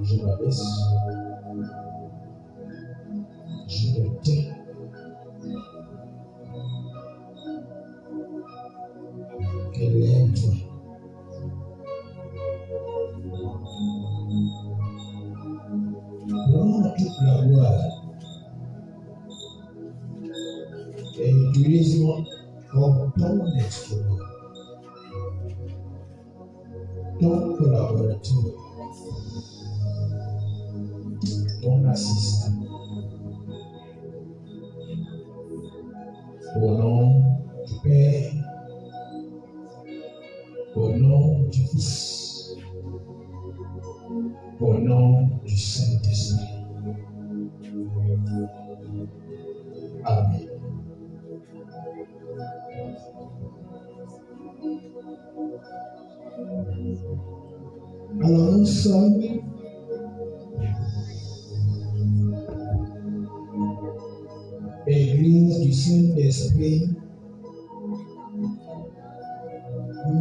Je m'abaisse. Je me tais. Élève-toi. Prends toute la gloire et utilise-moi comme ton instrument, ton collaborateur, ton assistant. Au nom du Père, au nom du Fils, au nom du Saint-Esprit. Amen. Alors nous sommes Église du Saint-Esprit,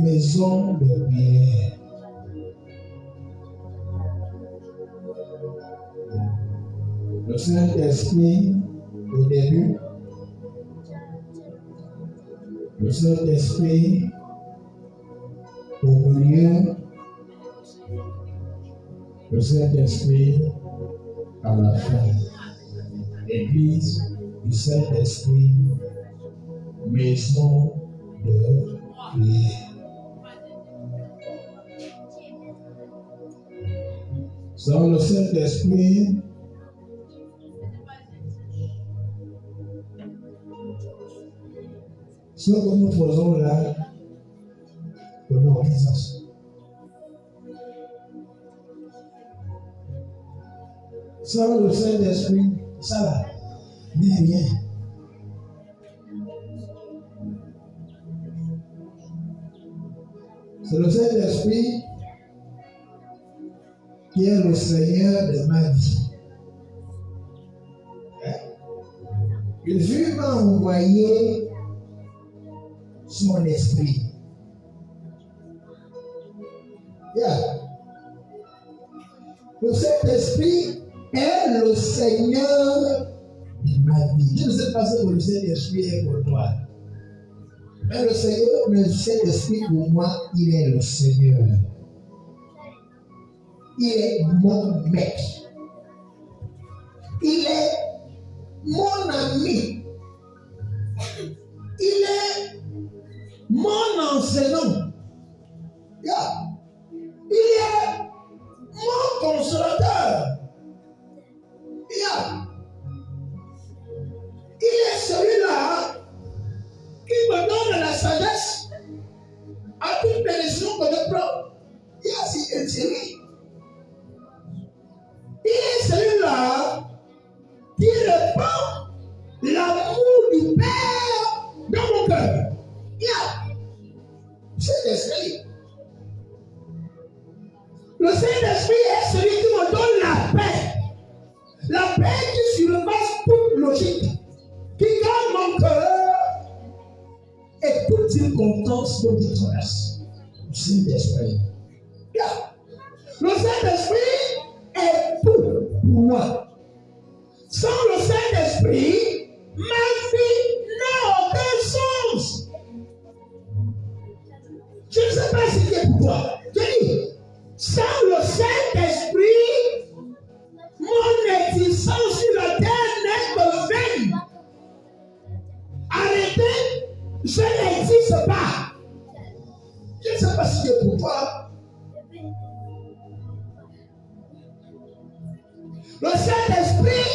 maison de prière. Le Saint-Esprit, au début, le Saint-Esprit, au milieu, le Saint-Esprit, à la fin. Église du Saint-Esprit, maison de prière. Sans le Saint-Esprit, ce que nous faisons là, pour nos organisations. Sans le Saint-Esprit, ça va, n'est rien. C'est le Saint-Esprit qui est le Seigneur de ma vie. Jésus m'a envoyé son esprit. Le Saint-Esprit est le Seigneur de ma vie. Je ne sais pas ce que le Saint-Esprit est pour toi. Mais le Seigneur, le Saint-Esprit pour moi, il est le Seigneur. Il est mon maître. Il est mon ami. Il est mon enseignant. Il est mon consolateur. Il est celui-là qui me donne la sagesse à toute bénédiction que je prends. Il est celui-là qui répand l'amour du Père dans mon cœur. Saint-Esprit. Le Saint-Esprit est celui qui me donne la paix. La paix qui surpasse toute logique, qui garde mon cœur et toute circonstance que je traverse. Le Saint-Esprit. Le Saint-Esprit est tout pour moi. Sans le Saint-Esprit, ma vie n'a aucun sens. Je ne sais pas si c'est pour toi. Je dis, sans le Saint-Esprit, mon existence sur la terre n'est que vaine. Arrêtez, je n'existe pas. Je ne sais pas si c'est pour toi. Le Saint-Esprit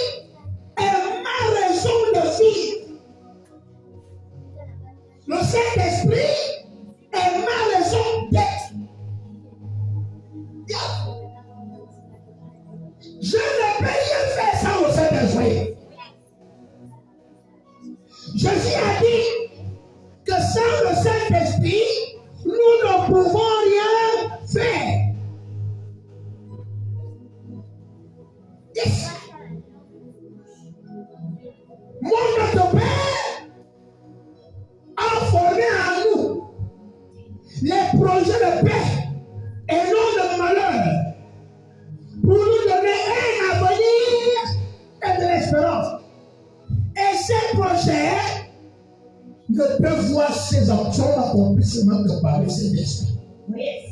est ma raison de vivre. Le Saint-Esprit est ma raison d'être. Je ne peux rien faire sans le Saint-Esprit. Jésus a dit que sans le Saint-Esprit, nous ne pouvons rien faire. Yes. Notre Père a formé en nous les projets de paix et non ces actions l'accomplissement de par le Saint-Esprit. Yes.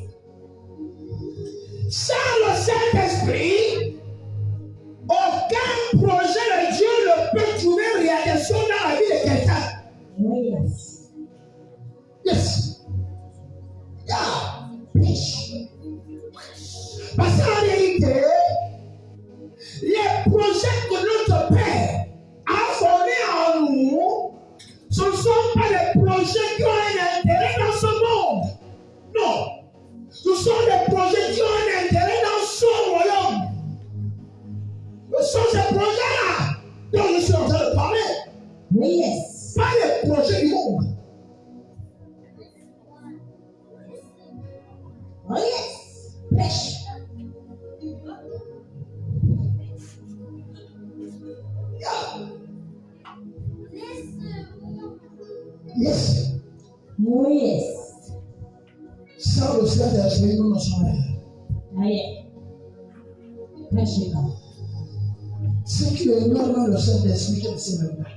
Sans le Saint-Esprit, aucun projet de Dieu ne peut trouver réalisation dans la vie de quelqu'un. Yes. Yes. Yeah. Parce qu'en réalité, les projets que notre Père a formés en nous, ce ne sont pas des projets qui ont un intérêt dans ce monde. Non. Ce sont des projets qui ont un intérêt dans son royaume. Ce sont ces projets-là dont je suis en train de parler. Yes. Pas les projets du monde. Oh yes. Prêche. Yes. Oh yes. Sans le Saint-Esprit, nous ne sommes rien. Allez. Prêche pas. Ce qui est dans le Saint-Esprit, je ne sais même pas.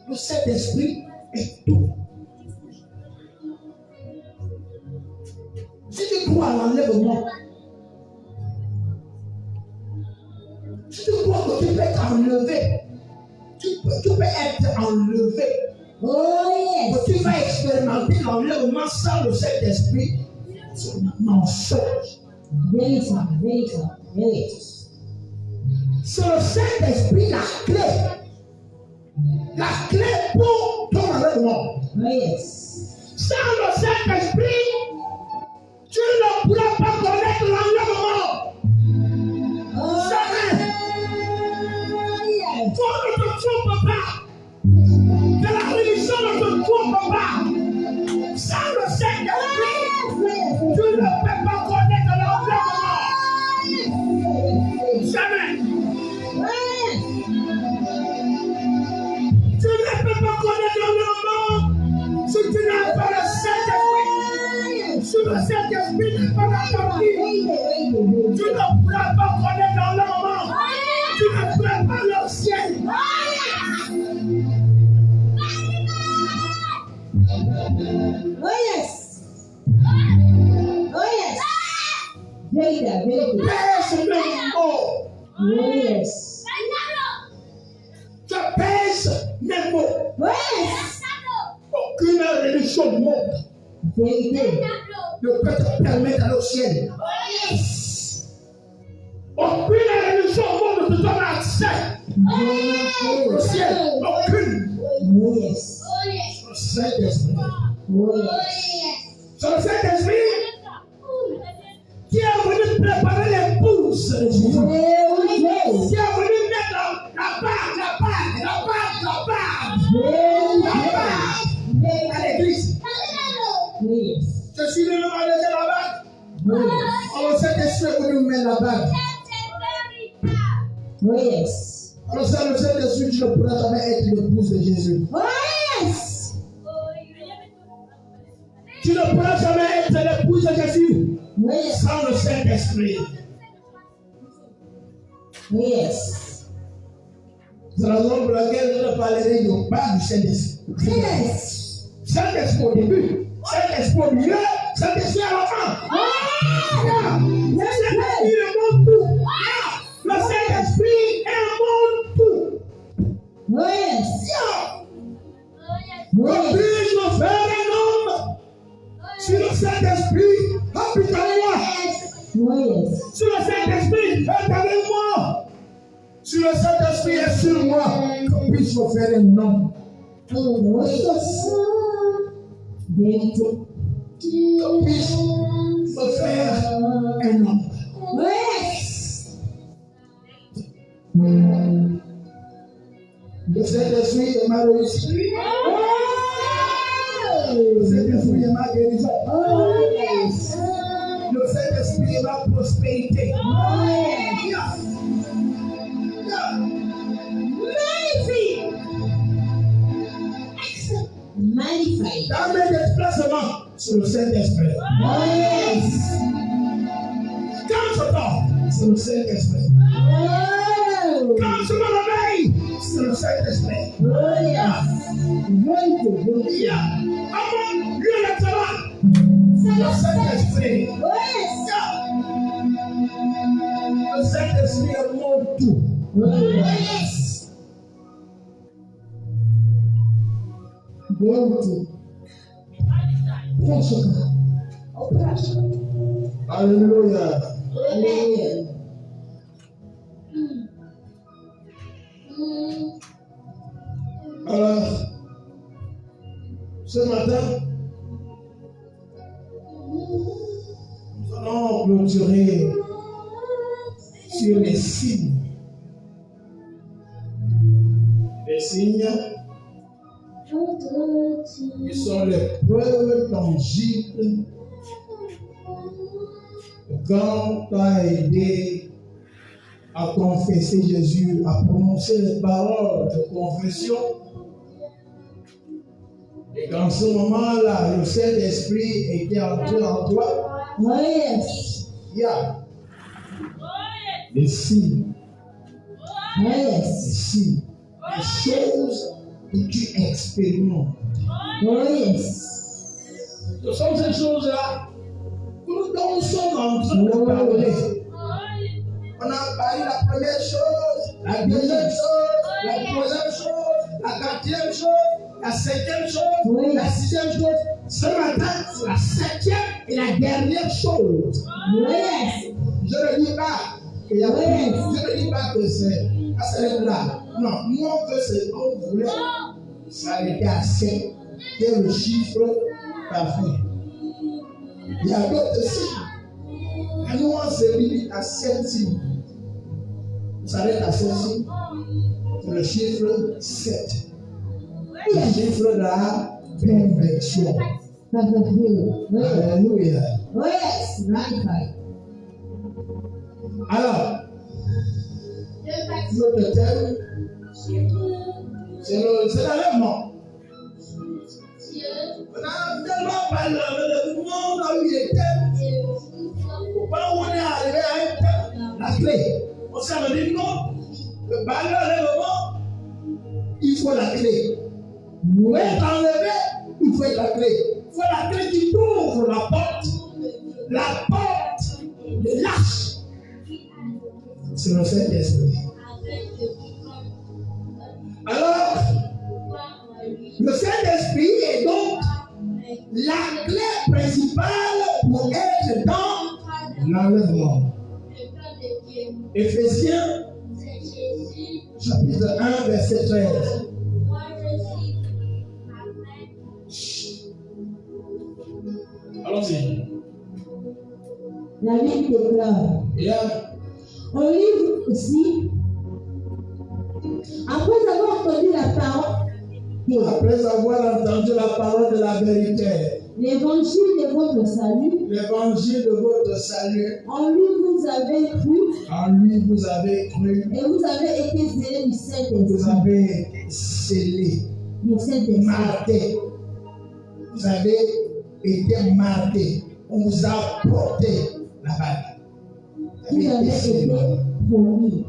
Le Saint-Esprit est tout. Si tu crois à l'enlèvement, si tu crois que tu peux être enlevé, tu peux être enlevé. Oh yes. Que tu vas expérimenter l'enlèvement sans le Saint-Esprit, c'est un mensonge. Véritable, véritable, véritable. C'est le Saint-Esprit la clé. La clé pour ton enlèvement. Oh yes. Sans le Saint-Esprit, tu ne pourras pas connaître l'enlèvement. Oh Jamais. yes. Toi ne te trompe pas. Que la religion ne te trompe pas. Sans le Saint-Esprit, tu ne peux pas connaître l'enlèvement. Jamais. Tu ne peux pas connaître l'enlèvement si tu n'as pas le Saint-Esprit. Si le Saint-Esprit n'est pas dans ta vie, tu ne pourras pas connaître l'enlèvement. Tu ne pourras pas le ciel. Oh yes. Oh yes. Véritable, véritable. Pèse mes mots. Oh yes. Tu pèses mes mots. Oh yes. Aucune religion du monde Vérité. ne peut te permettre d'aller au ciel. Aucune religion au monde ne te donne accès au ciel. Aucune. Oh yes. Le Saint-Esprit. Oh yes. C'est le Saint-Esprit qui est venu préparer l'épouse de Jésus. Qui est venu mettre la barre à l'église. Je suis venu enlever la bague. Alors le Saint-Esprit est venu mettre la bague. Oh yes. Alors ça, le Saint-Esprit, tu ne pourras jamais être l'épouse de Jésus. Oh yes. Tu ne pourras jamais être l'épouse de Jésus sans le Saint-Esprit. Yes. C'est la raison pour laquelle je ne parlerai pas du Saint-Esprit. Yes. Saint-Esprit au début, Saint-Esprit au milieu, Saint-Esprit à la fin. Le Saint-Esprit remonte tout. Le Saint-Esprit remonte tout. Yes. Que puis-je me faire un homme si le Saint-Esprit habite en moi? Yes. Si le Saint-Esprit est avec moi, si le Saint-Esprit est sur moi, que puis-je me faire un homme? Oh yes. Vérité. Que puis-je me faire un homme? Yes. Le Saint-Esprit est ma réussite. Le Saint-Esprit est ma guérison. Oh yes. Le Saint-Esprit est ma prospérité. Oh yes. Magnifique. Dans mes déplacements, c'est le Saint-Esprit. Oh yes. Quand je dors, c'est le Saint-Esprit. Oh. Quand je me réveille, c'est le Saint-Esprit. Oh yes. Yeah. Comment lui le fera? Le Saint-Esprit. Oh yes. Le Saint-Esprit est mon tout. Oh yes. Beauty. Pressure. Oh pressure. Alléluia. Amen. Alors, ce matin, nous allons clôturer sur les signes. Les signes qui sont les preuves tangibles quand tu as aidé à confesser Jésus, à prononcer les paroles de confession. Et qu'en ce moment-là, le Saint-Esprit était entré en toi, Oh yes. il y a des signes, Oh des yes. signes, des choses que tu expérimentes. Oh yes. Ce sont ces choses-là dont nous sommes en train de parler. On a parlé la première chose, la deuxième chose, la troisième chose, la quatrième chose, la cinquième chose, la sixième chose. Ce matin, c'est la septième et la dernière chose. Oh yes. Je ne dis pas qu'il y a je ne dis pas que c'est là. Non, nous on veut ce qu'on voulait s'arrêter à 7, qui est le chiffre parfait. Il y a d'autres signes. Et nous on se limite à 7 signes. On s'arrête à 7 signes. C'est le chiffre 7. Le chiffre de la perfection. Alléluia. Oh yes. Right. Alors, notre thème, c'est l'enlèvement. On a tellement parlé de monde a eu des thèmes. Quand on est arrivé à un thème, la clé, on s'est dit non, le parler d'enlèvement, il faut la clé. Pour être enlevé, il faut la clé. Il faut la clé qui ouvre la porte de l'arche. C'est le Saint-Esprit. Alors, le Saint-Esprit est donc la clé principale pour être dans l'enlèvement. Éphésiens, chapitre 1, verset 13. Allons-y. La Bible déclare. Yeah. On lit ici. Après avoir entendu la parole, Après avoir entendu la parole de la vérité, l'évangile de votre salut, l'évangile de votre salut, en lui vous avez cru en lui vous avez cru, et vous avez été scellés du vous Saint-Esprit. avez été scellés, Du Saint-Esprit. marqués. Vous avez été marqués. On vous a porté la bague. Vous avez été promis.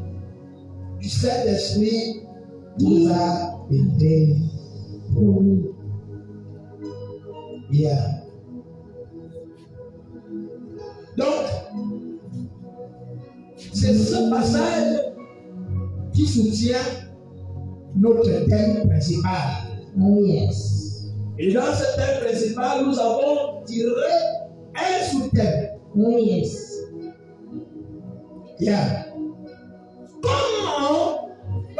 Du Saint-Esprit vous a été Promis. hier. Donc, c'est ce passage qui soutient notre thème principal. Oh yes. Et dans ce thème principal, nous avons tiré un sous-thème. Oh yes. Yeah. Comment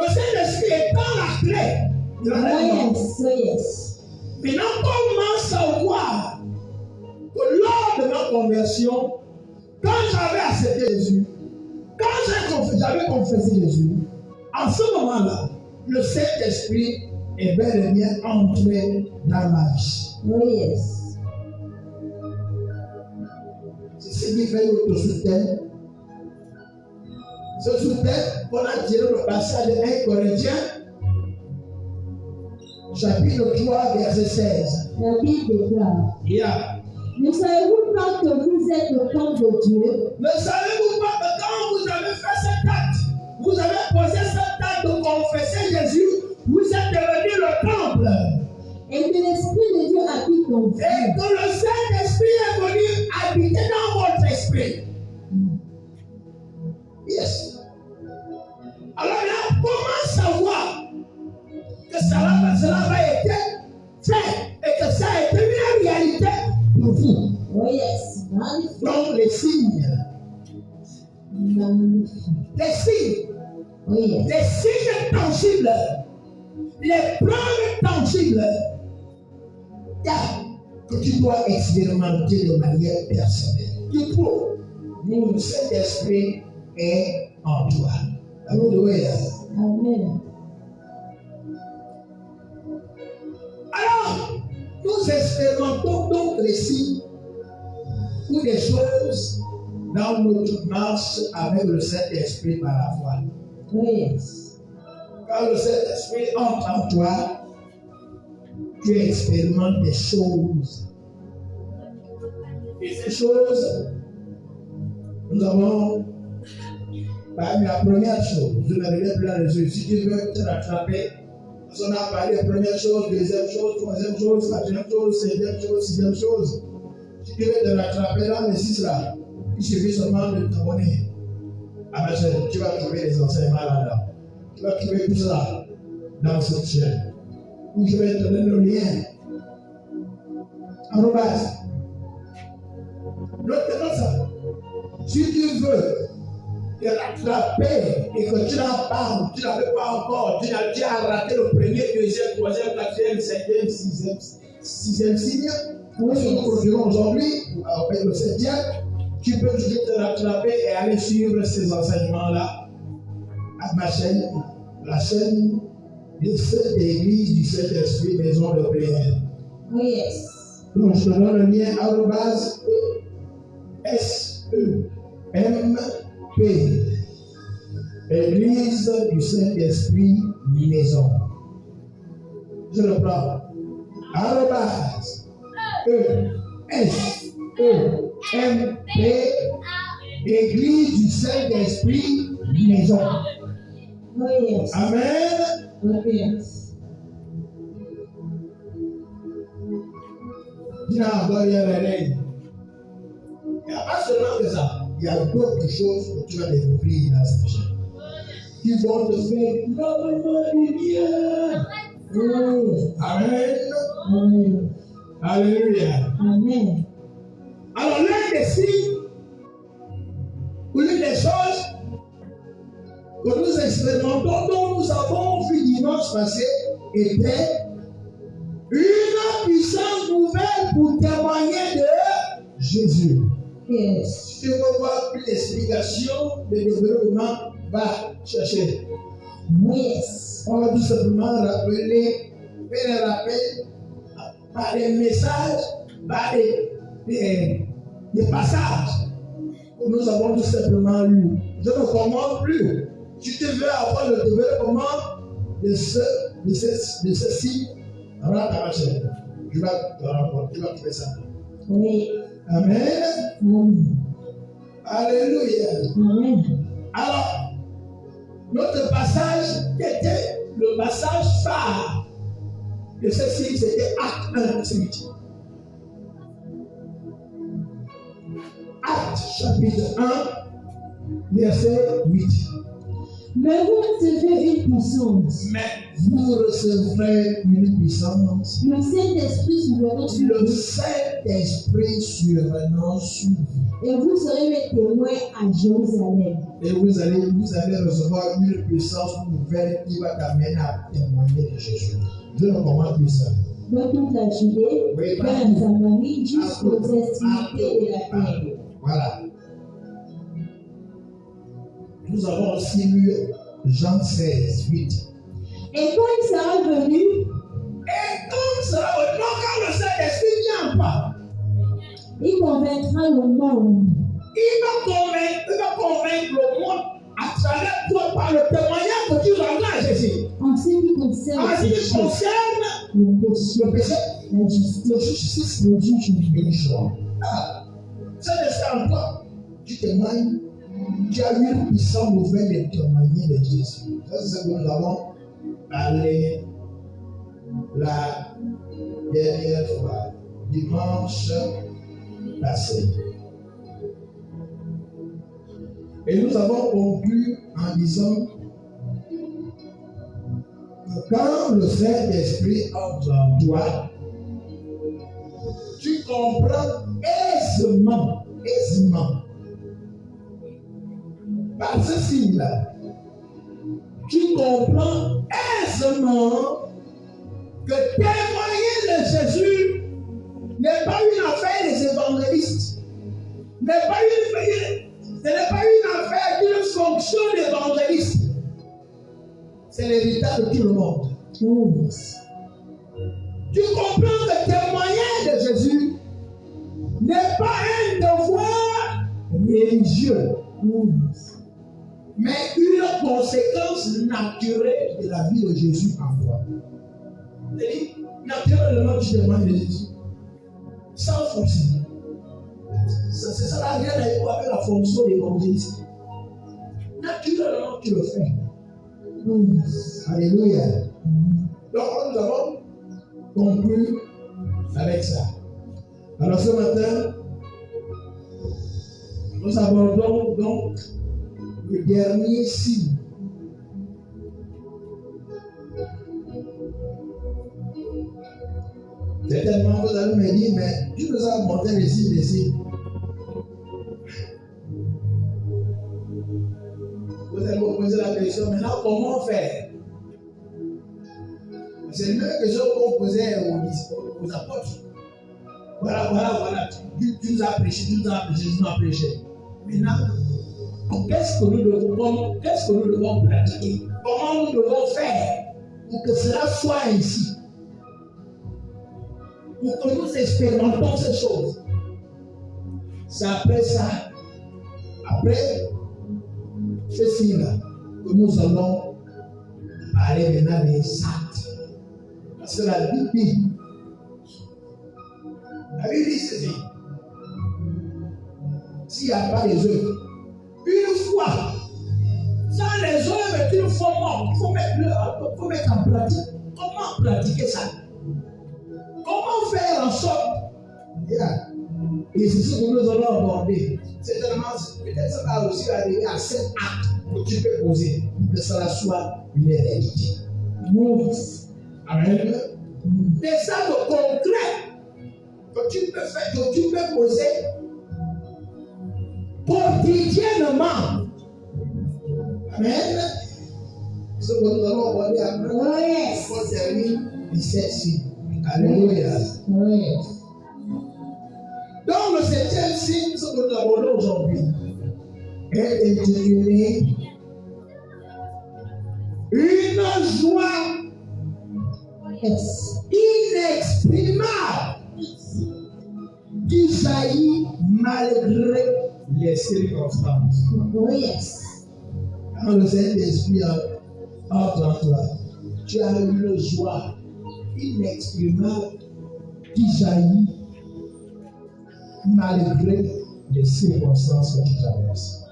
le Saint-Esprit est dans la clé de Oh l'enlèvement. yes. Oh yes. Maintenant, comment savoir que lors de ma conversion, quand j'avais accepté Jésus, quand j'avais confessé Jésus, en ce moment-là, le Saint-Esprit est bel et bien entré dans ma vie. Oh yes. C'est ce qui fait notre sous-thème. Ce sous-thème, on a tiré le passage de 1 Corinthiens, chapitre 3, verset 16. La Bible déclare. Yeah. Ne savez-vous pas que vous êtes le camp de Dieu? Ne savez-vous pas que quand vous avez fait cet acte, vous avez posé cet acte de confesser Jésus, vous êtes devenu le temple. Et que l'Esprit de Dieu habite en vous. Et que le Saint-Esprit est venu habiter dans votre esprit. Yes. Alors là, comment savoir que cela va être fait et que ça a été une réalité pour vous? Oh yes. Magnifique. Donc les signes. Magnifique. Les signes. Oh yes. Les signes tangibles. Les preuves tangibles. Que tu dois expérimenter de manière personnelle. Tu peux. Le Saint-Esprit est en toi. Alléluia. Amen. Alors, nous expérimentons donc les signes ou des choses dans notre marche avec le Saint-Esprit par la foi. Oh yes. Quand le Saint-Esprit entre en toi, tu expérimentes des choses. Et ces choses, nous avons parmi la première chose, je n'arrivais plus à les yeux. Si tu veux te rattraper, on a parlé de première chose, deuxième chose, troisième chose, quatrième chose, cinquième chose, sixième chose. Si tu veux te rattraper dans les six là, il suffit seulement de t'abonner à ma chaîne. Tu vas trouver les enseignements là-dedans. Tu vas trouver tout ça dans cette chaîne. Où je vais te donner le lien. Arrobas. L'autre ça. Si tu veux te rattraper et que tu n'as pas, tu n'avais pas encore, tu as raté le premier, deuxième, troisième, quatrième, cinquième, sixième signe. Nous produirons aujourd'hui, avec le septième, tu peux toujours te rattraper et aller suivre ces enseignements-là à ma chaîne, la chaîne de cette église du Saint-Esprit, maison de prière. Oh yes. Donc je te donne le lien arrobase SEMP. Église du Saint-Esprit, maison. Je le prends. Arrobase SEMP. Église du Saint-Esprit, maison. Oh yes. Amen. Oh yes. Dis encore, il y a la règle. Il n'y a pas seulement que ça. Il y a d'autres choses que tu vas découvrir dans cette chaîne. Qui vont te faire énormément du bien. Oh. Amen. Amen. Alléluia. Amen. Alors, l'un des signes, ou l'une des choses que nous expérimentons, dont nous avons vu dimanche passé, était une puissance nouvelle pour témoigner de Jésus. Yes. Si tu veux voir plus d'explications, de développement, va chercher. Yes. On va tout simplement rappeler, faire un rappel par des messages, par des passages que nous avons tout simplement lus. Je ne commande plus. Si tu veux avoir le développement de ceci, rentre à ma chaîne. Tu vas te rencontrer, tu vas trouver ça. Oui. Amen. Amen. Alléluia. Amen. Alors, notre passage était le passage phare de ceci, c'était Acte 1, verset 8. Acte chapitre 1, verset 8. Mais vous recevez une puissance. Mais vous recevrez une puissance. Le Saint-Esprit survenant sur Le vous. Saint-Esprit survenant sur vous. Et vous serez mes témoins à Jérusalem. Et vous allez recevoir une puissance nouvelle qui va t'amener à témoigner de Jésus. Je ne commande plus ça. Dans toute la Judée, Oui, dans la Samarie, jusqu'aux extrémités de la terre. Voilà. Nous avons aussi lu Jean 16, 8. Et quand il sera venu, Et comme ça, quand le Saint-Esprit vient pas, il convaincra le monde. il va convaincre le monde à travers toi par le témoignage que tu rendras à Jésus. En ce qui concerne En ce qui concerne le péché, le péché, la justice, le justice, le jugement. et le jugement. Saint-Esprit en toi, tu témoignes, tu as eu une puissance nouvelle de témoigner de Jésus. Ça, c'est ce que nous avons parlé la dernière fois, dimanche passé. Et nous avons conclu en disant que quand le Saint-Esprit entre en toi, tu comprends aisément, par ce signe-là, tu comprends aisément que témoigner de Jésus n'est pas une affaire des évangélistes, ce n'est pas une affaire d'une fonction d'évangéliste. C'est l'héritage de tout le monde. Tu comprends que témoigner de Jésus n'est pas un devoir religieux, mais une conséquence naturelle de la vie de Jésus en toi. C'est-à-dire, naturellement, tu témoignes de Jésus. Sans forcer. C'est ça la rien avec la fonction d'évangéliste. Naturellement, tu le fais. Alléluia. Donc, nous avons conclu avec ça. Alors, ce matin, nous abordons donc le dernier signe. Certainement, vous allez me dire, mais tu nous as montré les signes des signes. Vous allez me poser la question, maintenant, comment faire? C'est la même question qu'on posait aux apôtres. Voilà. Tu nous as prêché, tu nous as prêché. Maintenant, qu'est-ce que nous devons pratiquer? Comment nous devons faire pour que cela soit ainsi? Pour que nous expérimentons ces choses. C'est après ça, après ceci-là, que nous allons parler maintenant des actes. Parce que la Bible dit ceci. S'il n'y a pas les œuvres, une fois, sans les œuvres est une fois morte. Il faut mettre en pratique. Comment pratiquer ça? Comment faire en sorte? Et c'est ce que nous allons aborder. Certainement, peut-être ça va aussi arriver à 7 actes que tu peux poser, que cela soit une réalité. Amen. Des actes concrets que tu peux faire, que tu peux poser quotidiennement. Amen. Ce que nous allons aborder après, on termine 17 Alléluia. Donc le 7e signe, ce que nous abordons aujourd'hui, est intitulé une joie inexprimable qui jaillit malgré les circonstances. Quand le Saint-Esprit entre en toi, tu as une joie inexprimable qui jaillit malgré les circonstances que tu traverses.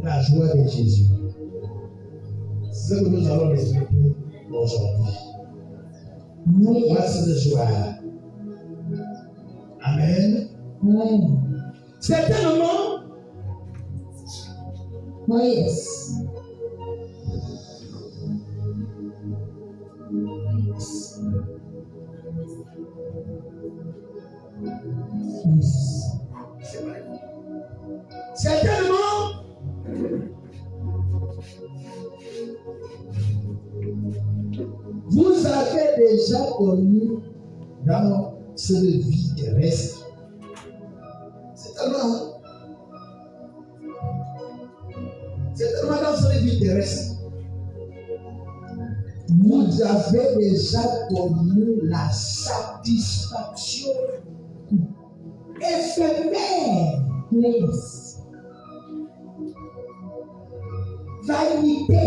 La joie de Jésus. C'est ce que nous allons développer aujourd'hui. Voici cette joie. Amen. Certainement. Certainement, vous avez déjà connu dans cette vie terrestre. Certainement dans cette vie terrestre, vous avez déjà connu la satisfaction éphémère. Vanité,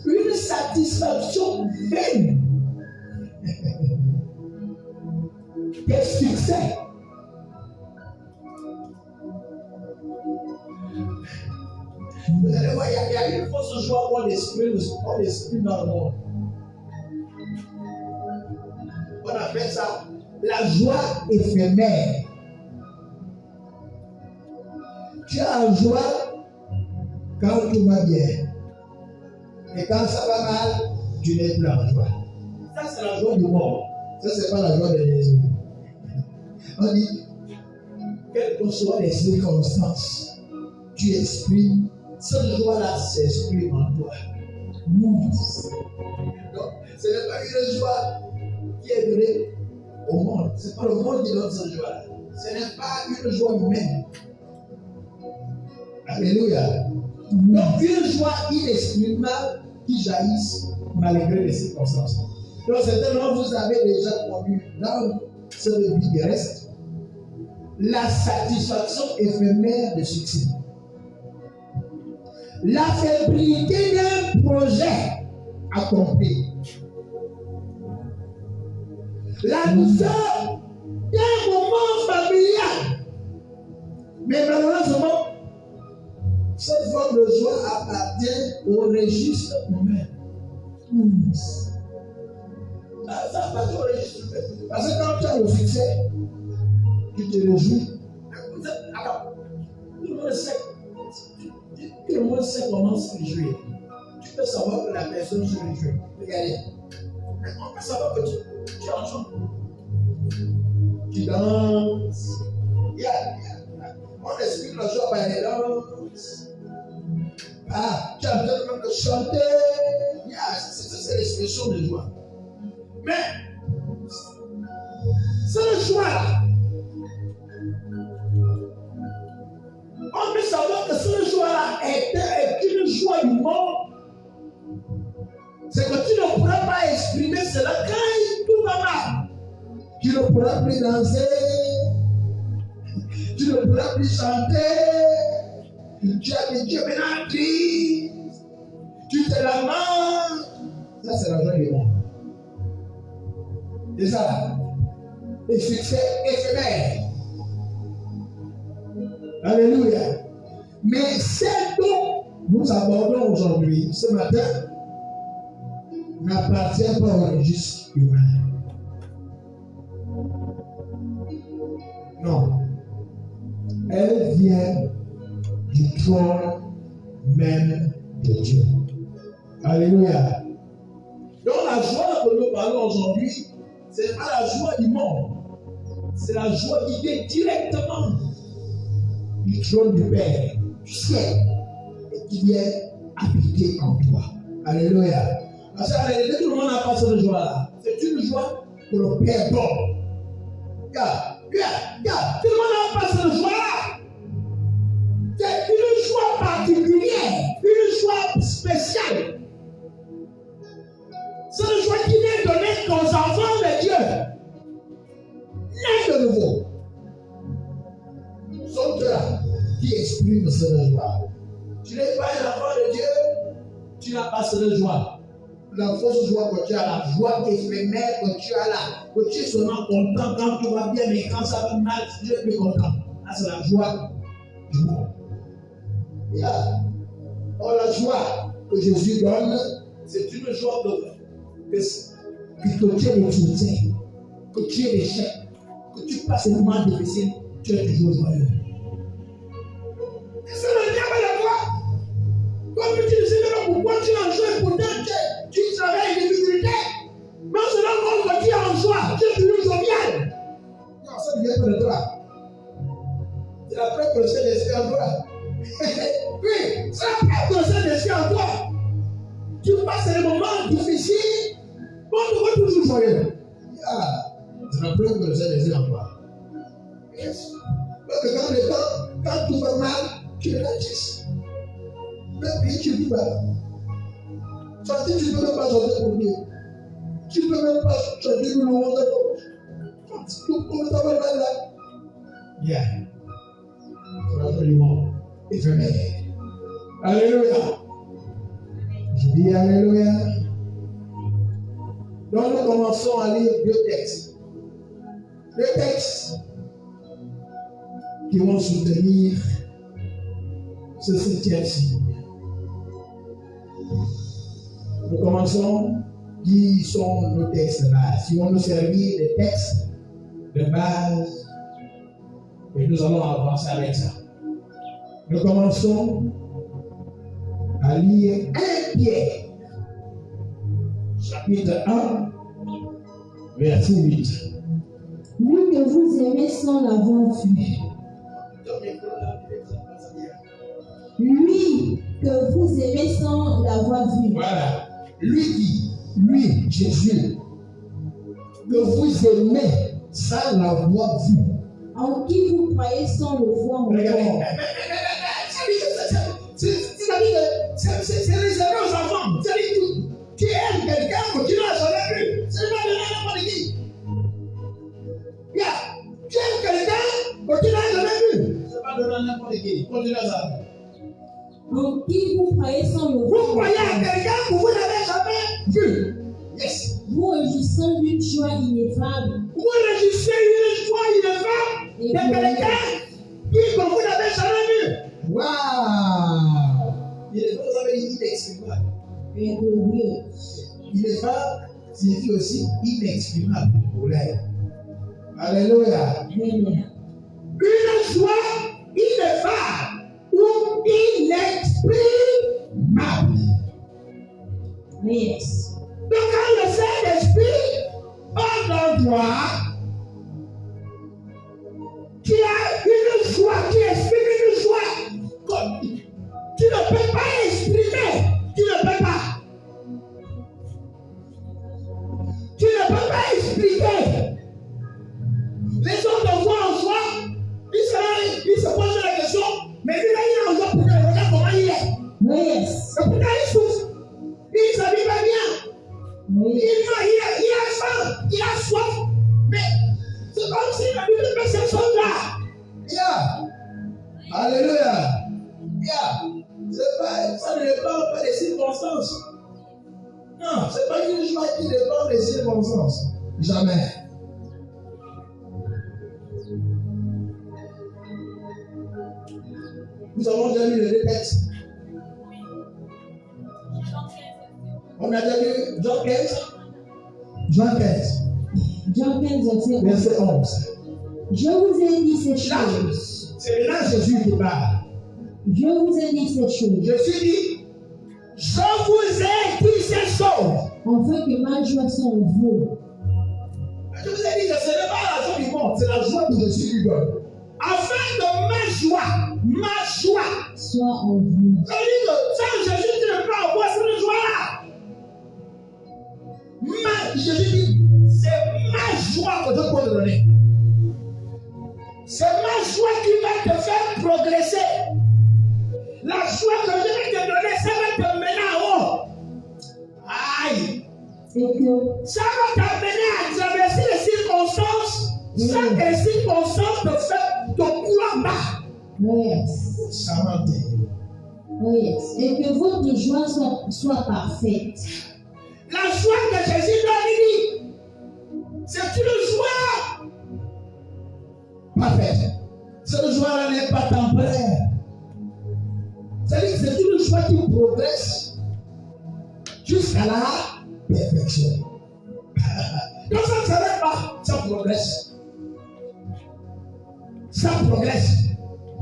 une satisfaction vaine des succès. y a une fausse joie qu'on exprime dans le monde. On appelle ça la joie éphémère. Tu as la joie quand tout va bien. Et quand ça va mal, tu n'es plus en joie. Ça, c'est la joie du monde. Ça, c'est pas la joie de Jésus. On dit, quelles que soient les circonstances, tu exprimes, cette joie-là s'exprime en toi. Donc, ce n'est pas une joie qui est donnée au monde. Ce n'est pas le monde qui donne cette joie-là. Ce n'est pas une joie humaine. Alléluia. Donc, une joie inexprimable qui jaillisse malgré les circonstances. Donc, certainement, vous avez déjà connu dans ce vie terrestre la satisfaction éphémère de succès. La fébrilité d'un projet accompli. La douceur d'un moment familial. Mais malheureusement, cette forme de joie appartient au registre humain. Ça appartient au registre humain. Parce que quand tu as le succès, tu te réjouis. Alors, tout le monde sait comment se réjouir. Tu peux savoir que la personne se réjouit. Regardez. On peut savoir que tu es en joie. Tu danses. On explique la joie par les danses. Tu as besoin de chanter. C'est l'expression de joie. Mais, cette joie-là, on peut savoir que cette joie-là est une joie du monde. C'est que tu ne pourras pas exprimer cela quand tout va mal. Tu ne pourras plus danser. Tu ne pourras plus chanter. Tu es maintenant triste. Tu te lamentes. Ça, c'est la joie du monde. C'est ça. Le succès éphémère. Alléluia. Mais ce dont nous abordons aujourd'hui, ce matin, n'appartient pas au registre humain. Non. Elle vient du trône même de Dieu. Alléluia. Donc la joie que nous parlons aujourd'hui, ce n'est pas la joie du monde. C'est la joie qui vient directement du trône du Père, du ciel, et qui vient habiter en toi. Alléluia. Parce que tout le monde n'a pas cette joie-là. C'est une joie que le Père donne. Regarde, tout le monde n'a pas cette joie-là. C'est une joie particulière, une joie spéciale. C'est une joie qui vient donner aux enfants de Dieu. Nés de nouveau. Sont là qui expriment cette joie. Tu n'es pas un enfant de Dieu, tu n'as pas cette joie. La fausse joie que tu as, la joie éphémère que tu as là, que tu es seulement content quand tout va bien, mais quand ça va mal, tu n'es plus content. Là, c'est la joie du monde. La joie que Jésus donne, c'est une joie que tu es difficulté, que tu es l'échec, que tu passes un moment difficile, tu es toujours joyeux. Et c'est le diable de toi. Comme tu ne sais pas pourquoi tu es en joie, pourtant tu travailles les difficultés. Mais on se rend compte que tu es en joie, tu es toujours jovial. Non, ça ne vient pas de toi. C'est la preuve que le Saint-Esprit en toi. Oui, c'est la preuve que le Saint-Esprit en toi. Tu passes des moments difficiles, on te voit toujours joyeux. C'est la preuve que le Saint-Esprit en toi. Yes. Parce que quand tout va mal, tu es triste. Mais puis tu vis pas. Sortir, tu ne peux même pas sortir pour Dieu. Tu ne peux même pas sortir pour le monde de l'autre. Tout ça va mal là. Yeah. C'est absolument éphémère. Alléluia. Je dis Alléluia. Donc nous commençons à lire deux textes. Deux textes qui vont soutenir ce septième signe. Nous commençons. Qui sont nos textes là? Si on nous servir des textes de base, et nous allons avancer avec ça. Nous commençons à lire 1 Pierre, chapitre 1, verset 8. Lui que vous aimez sans l'avoir vu. Lui que vous aimez sans l'avoir vu. Voilà. Lui, Jésus, que vous aimez sans l'avoir vu. En qui vous croyez sans le voir encore. C'est réservé aux enfants. Tu aimes quelqu'un que tu n'as jamais vu. C'est pas de n'importe qui. Tu aimes quelqu'un que tu n'as jamais vu. C'est pas de n'importe qui. Continue ça. En qui vous croyez sans le voir. Vous croyez à quelqu'un que vous n'avez jamais vu. Yes. Vous réjouissez d'une joie ineffable. Vous réjouissez une joie ineffable de quelqu'un que vous n'avez jamais vu. Waouh! Il est vous avez dit inexprimable. Et glorieux. Ineffable signifie aussi inexprimable pour l'air. Alléluia. Amen. Une joie ineffable ou inexprimable. Yes. Donc quand le Saint-Esprit parle dans toi, tu as une joie, tu exprimes une joie comme tu ne peux pas exprimer, tu ne peux pas. Tu ne peux pas expliquer. Les autres voient en soi, ils se posent la question, mais lui là il est en joie, regarde comment il est. Yes. Et pourtant il souffre, il ne s'habille pas bien. Oui. Il a faim, il a soif, mais c'est comme si la Bible met ces choses-là. Yeah. Alléluia. Yeah. Ça ne dépend pas des circonstances. Non, ce n'est pas une joie qui dépend des circonstances. Jamais. Nous avons déjà lu le texte. On a déjà lu Jean 15. Jean 15. Jean 15, Verset 11. Je vous ai dit ces Là, choses. c'est là Jésus qui parle. Je vous ai dit ces choses. Jésus dit, je vous ai dit ces choses. Afin que ma joie soit en vous. Je vous ai dit que ce n'est pas la joie du monde, c'est la joie que Jésus lui donne. Afin que ma joie, Soit en vous. ça veut dire que sans Jésus, tu ne peux pas avoir cette joie-là. Jésus dit, c'est ma joie que je peux te donner. C'est ma joie qui va te faire progresser. La joie que je vais te donner, ça va te mener en haut. Aïe. Et que Ça va t'amener à traverser les circonstances sans que les circonstances te coulent en bas. yes. Ça va t'aider. Yes. Et que votre joie soit parfaite. La joie que Jésus donne, il dit, c'est une joie parfaite. Cette joie n'est pas temporaire. C'est-à-dire que c'est une joie qui progresse jusqu'à la perfection. Donc ça ne s'arrête pas, ça progresse. Ça progresse.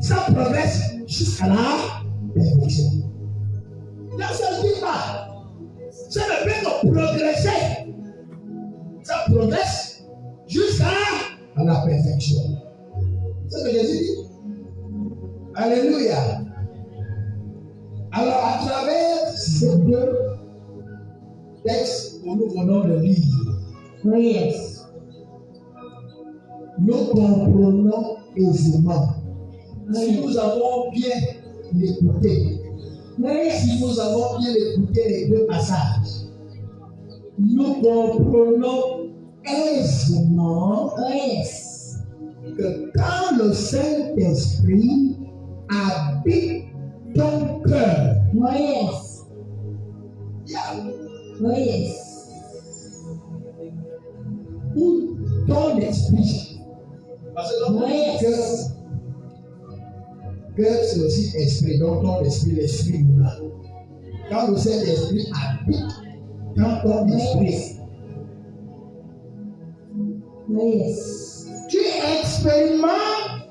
Ça progresse jusqu'à la perfection. Là, ça ne dit pas. Ça ne peut que progresser. Ça progresse jusqu'à la perfection. C'est ce que Jésus dit. Alléluia. Alors, à travers ces deux textes que nous venons de lire, Yes. nous comprenons aisément. Si Oui. nous avons bien écouté, Yes. si nous avons bien écouté les deux passages, nous comprenons aisément Yes. que quand le Saint-Esprit habite ton cœur, Yes. Yes. ou ton esprit, parce que dans Yes. cœur c'est aussi esprit, donc ton esprit, l'esprit humain. Quand le Saint-Esprit habite dans ton esprit. Yes. Tu expérimentes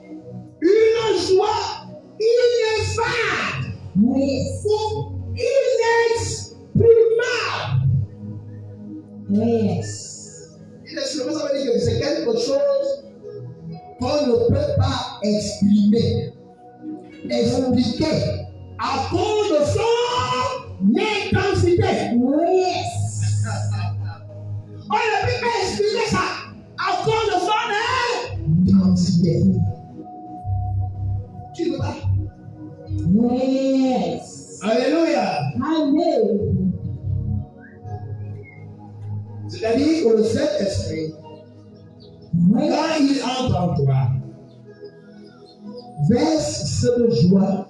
une joie ineffable Yes. ou inexprimable. Yes. Inexprimable, ça veut dire que c'est quelque chose qu'on ne peut pas exprimer, expliquer à cause de son intensité. Yes. On ne peut pas expliquer ça à cause de son intensité. Tu ne peux pas. Yes. Alléluia. Amen. C'est-à-dire que le Saint-Esprit, quand il entre en toi, verse cette joie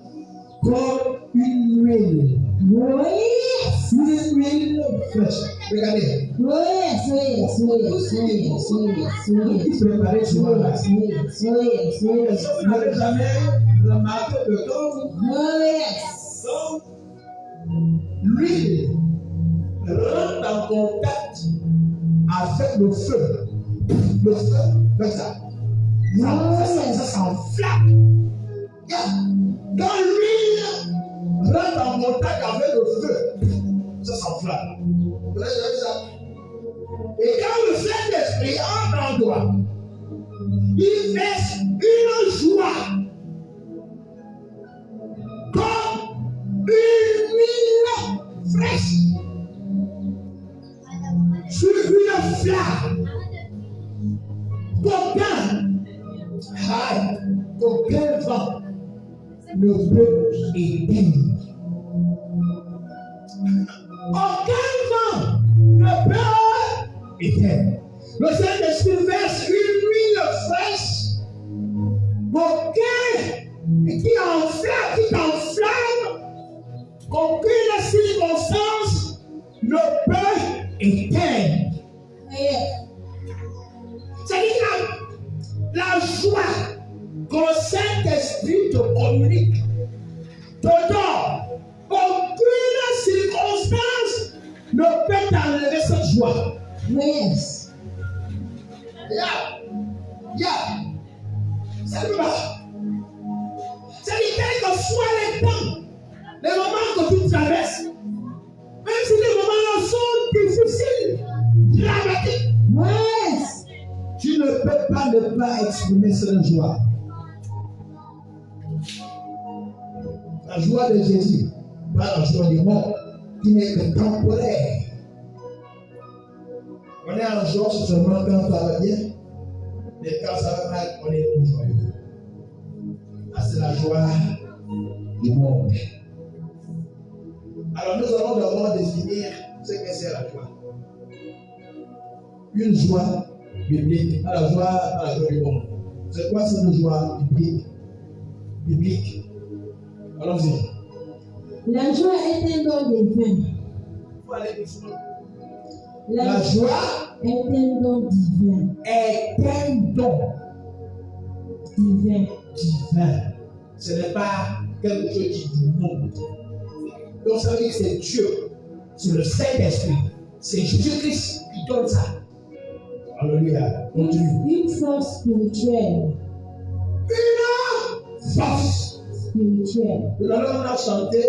comme une huile. Yes. Une huile fraîche. Regardez. Yes. Yes. Yes. Yes. Yes. Il préparait souvent là. Yes. Yes. Yes. Est-ce que vous n'avez jamais remarqué que Yes. quand l'huile rentre en contact avec le feu fait ça. Ça s'enflamme. Quand l'huile rentre en contact avec le feu, ça s'enflamme. Vous avez vu ça? Et quand le Saint-Esprit entre en toi, il verse une joie comme une huile fraîche sur une flamme. Aucun vent ne peut éteindre. Aucun vent ne peut éteindre. Le Saint-Esprit verse une huile fraîche, qui t'enflamme, qu'aucune circonstance ne peut éteindre. C'est-à-dire que la joie que le Saint-Esprit te communique te donne, aucune circonstance ne peut t'enlever cette joie. Yes. C'est pas. C'est-à-dire quel que soit les temps, les moments que tu traverses, même si les moments sont difficiles, dramatiques, Yes. tu ne peux pas ne pas exprimer cette joie. La joie de Jésus, pas la joie du monde, qui n'est que temporaire. On est en joie seulement quand ça va bien, mais quand ça va mal, on est plus joyeux. Ah, c'est la joie du monde. Alors nous allons d'abord définir ce que c'est la joie. Une joie biblique, pas la joie du monde. C'est quoi cette joie biblique? Allons-y. La joie est un don divin. Il faut aller doucement. La joie est un don divin. Est un don Divin. divin. Ce n'est pas quelque chose qui est du monde. Donc ça veut dire que c'est Dieu, c'est le Saint-Esprit, c'est Jésus-Christ qui donne ça. Alléluia. Une force spirituelle. Une force Spirituelle. Nous allons chanter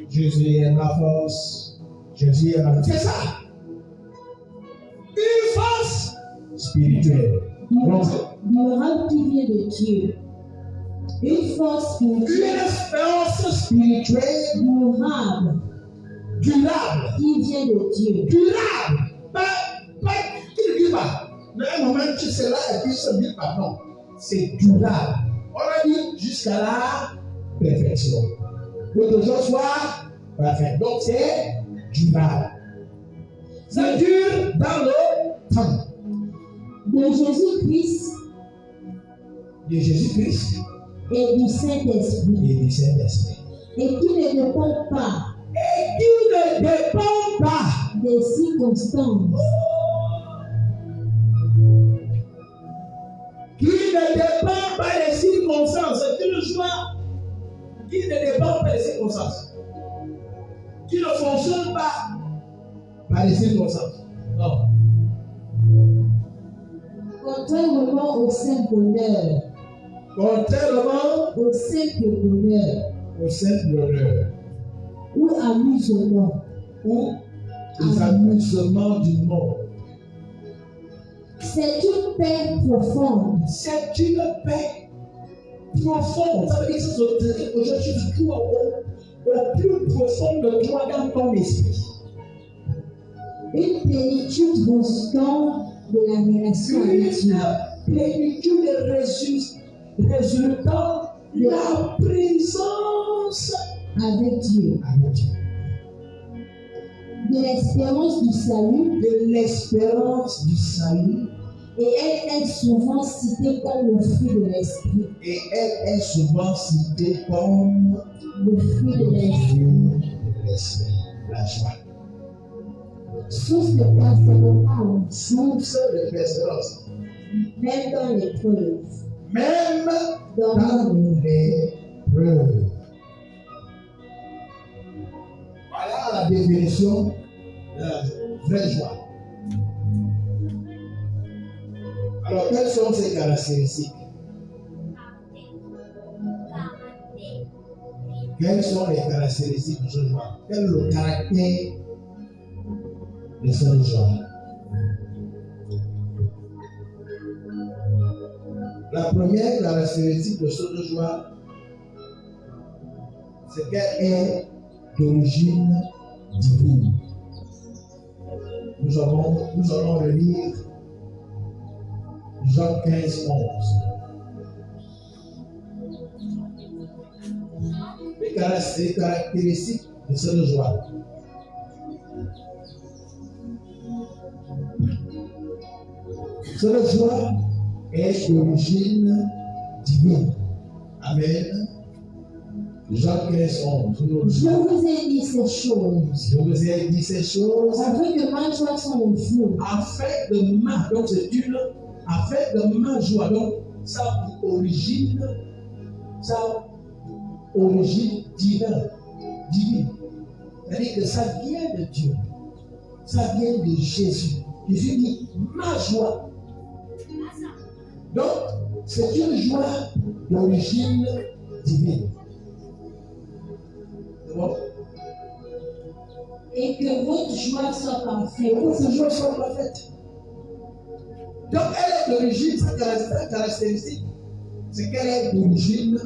Jésus est ma force, Jésus est ma. C'est ça. Une force spirituelle. Durable qui vient de Dieu. Une force spirituelle. Une force spirituelle Durable durable. qui vient de Dieu. Durable. Pas qui ne dit pas. Mais à un moment, tu seras et puis se dit pas. Non. C'est durable. On a dit jusqu'à la perfection. Que les gens soient parfaits. Donc c'est durable. Ça dure dans le temps. De Jésus-Christ De Jésus-Christ et du Saint-Esprit. et du Saint-Esprit. Et qui ne dépend pas Et qui ne dépend pas des circonstances. qui ne dépend pas des circonstances. C'est une joie qui ne dépend pas des circonstances. Qui ne fonctionne pas Par ici, comme ça. Non. Contrairement au simple bonheur. Contrairement au simple bonheur. Au simple bonheur. Ou amusement. Ou les amusements du monde. C'est une paix profonde. C'est une paix profonde. Ça veut dire que c'est aujourd'hui tu crois au plus profond de toi dans ton esprit. Une plénitude résultant de la relation avec Dieu. Une plénitude résultant de la présence avec Dieu. Avec Dieu. De l'espérance du salut. De l'espérance du salut. Et elle est souvent citée comme le fruit de l'esprit. Et elle est souvent citée comme le fruit de l'esprit. La joie. Source de persévérance. Source de persévérance. Même dans l'épreuve. Même dans l'épreuve. Voilà la définition de la vraie joie. Alors, quelles sont ces caractéristiques? Quelles sont les caractéristiques de cette joie? Quel est le caractère de cette joie? La première caractéristique de cette joie, c'est qu'elle est d'origine divine. Nous allons relire Jean 15, 11. Les caractéristiques de cette joie. Cette joie est d'origine divine. Amen. Jean 15, 11. Je vous ai dit ces choses. Je vous ai dit ces choses. Afin que ma joie soit au fond. Afin de ma, donc c'est une, afin de ma joie. Donc, ça origine divine. C'est-à-dire que ça vient de Dieu. Ça vient de Jésus. Jésus dit ma joie. Donc, c'est une joie d'origine divine. C'est bon? Et que votre joie soit parfaite. Que votre joie soit parfaite. Donc, elle est d'origine, sa caractéristique, c'est qu'elle est d'origine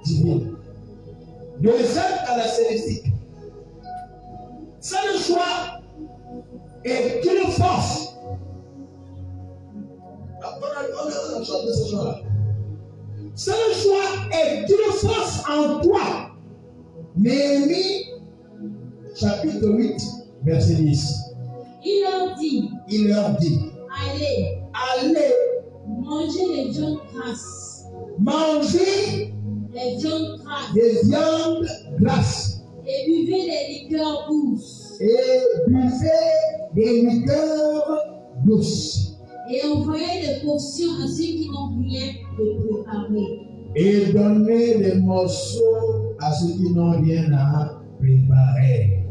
divine. Deuxième caractéristique, cette joie est une force. On a chanté ce joie-là. Cette joie est une force en toi. Néhémie, chapitre 8, verset 10. Il leur dit, allez, mangez les viandes grasses. Mangez les viandes grasses. Des viandes grasses. Et buvez des liqueurs douces. Et buvez des liqueurs douces. Et envoyez des portions à ceux qui n'ont rien de préparé. Et donnez des morceaux à ceux qui n'ont rien à préparer.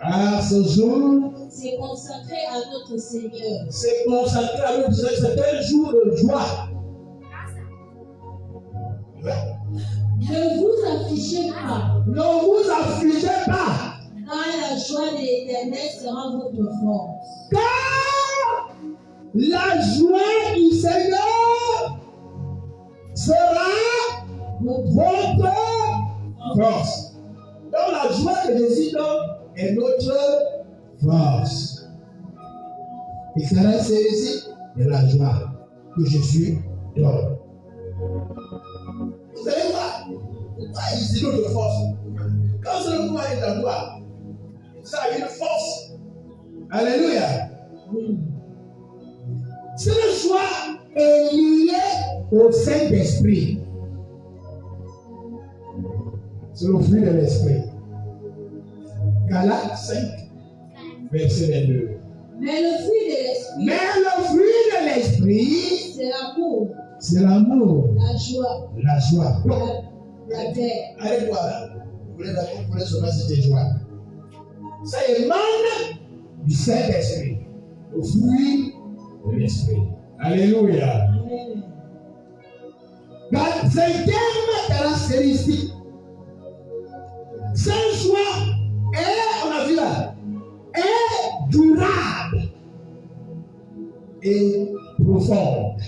Car ce jour, c'est consacré à notre Seigneur. C'est consacré à notre Seigneur. C'est un jour de joie. Ne vous affligez pas. Ne vous affligez pas. Car la joie de l'Éternel sera votre force. Car la joie du Seigneur sera votre force. Donc la joie que Jésus donne est notre force. Et caractéristique de la joie que Jésus donne. Vous savez quoi? C'est notre force. Quand c'est le pouvoir de la joie, ça a une force. Alléluia. Cette joie est liée au Saint-Esprit. C'est le fruit de l'Esprit. Galates 5, verset 22. Mais le fruit de l'Esprit, c'est l'amour. C'est l'amour. La joie. La joie. La paix. Allez voir là. Vous voulez d'accord pour les sommets de joie. Ça émane du Saint-Esprit, au fruit de l'Esprit. Alléluia. La cinquième caractéristique, cette joie est, on a vu là, est durable et profonde.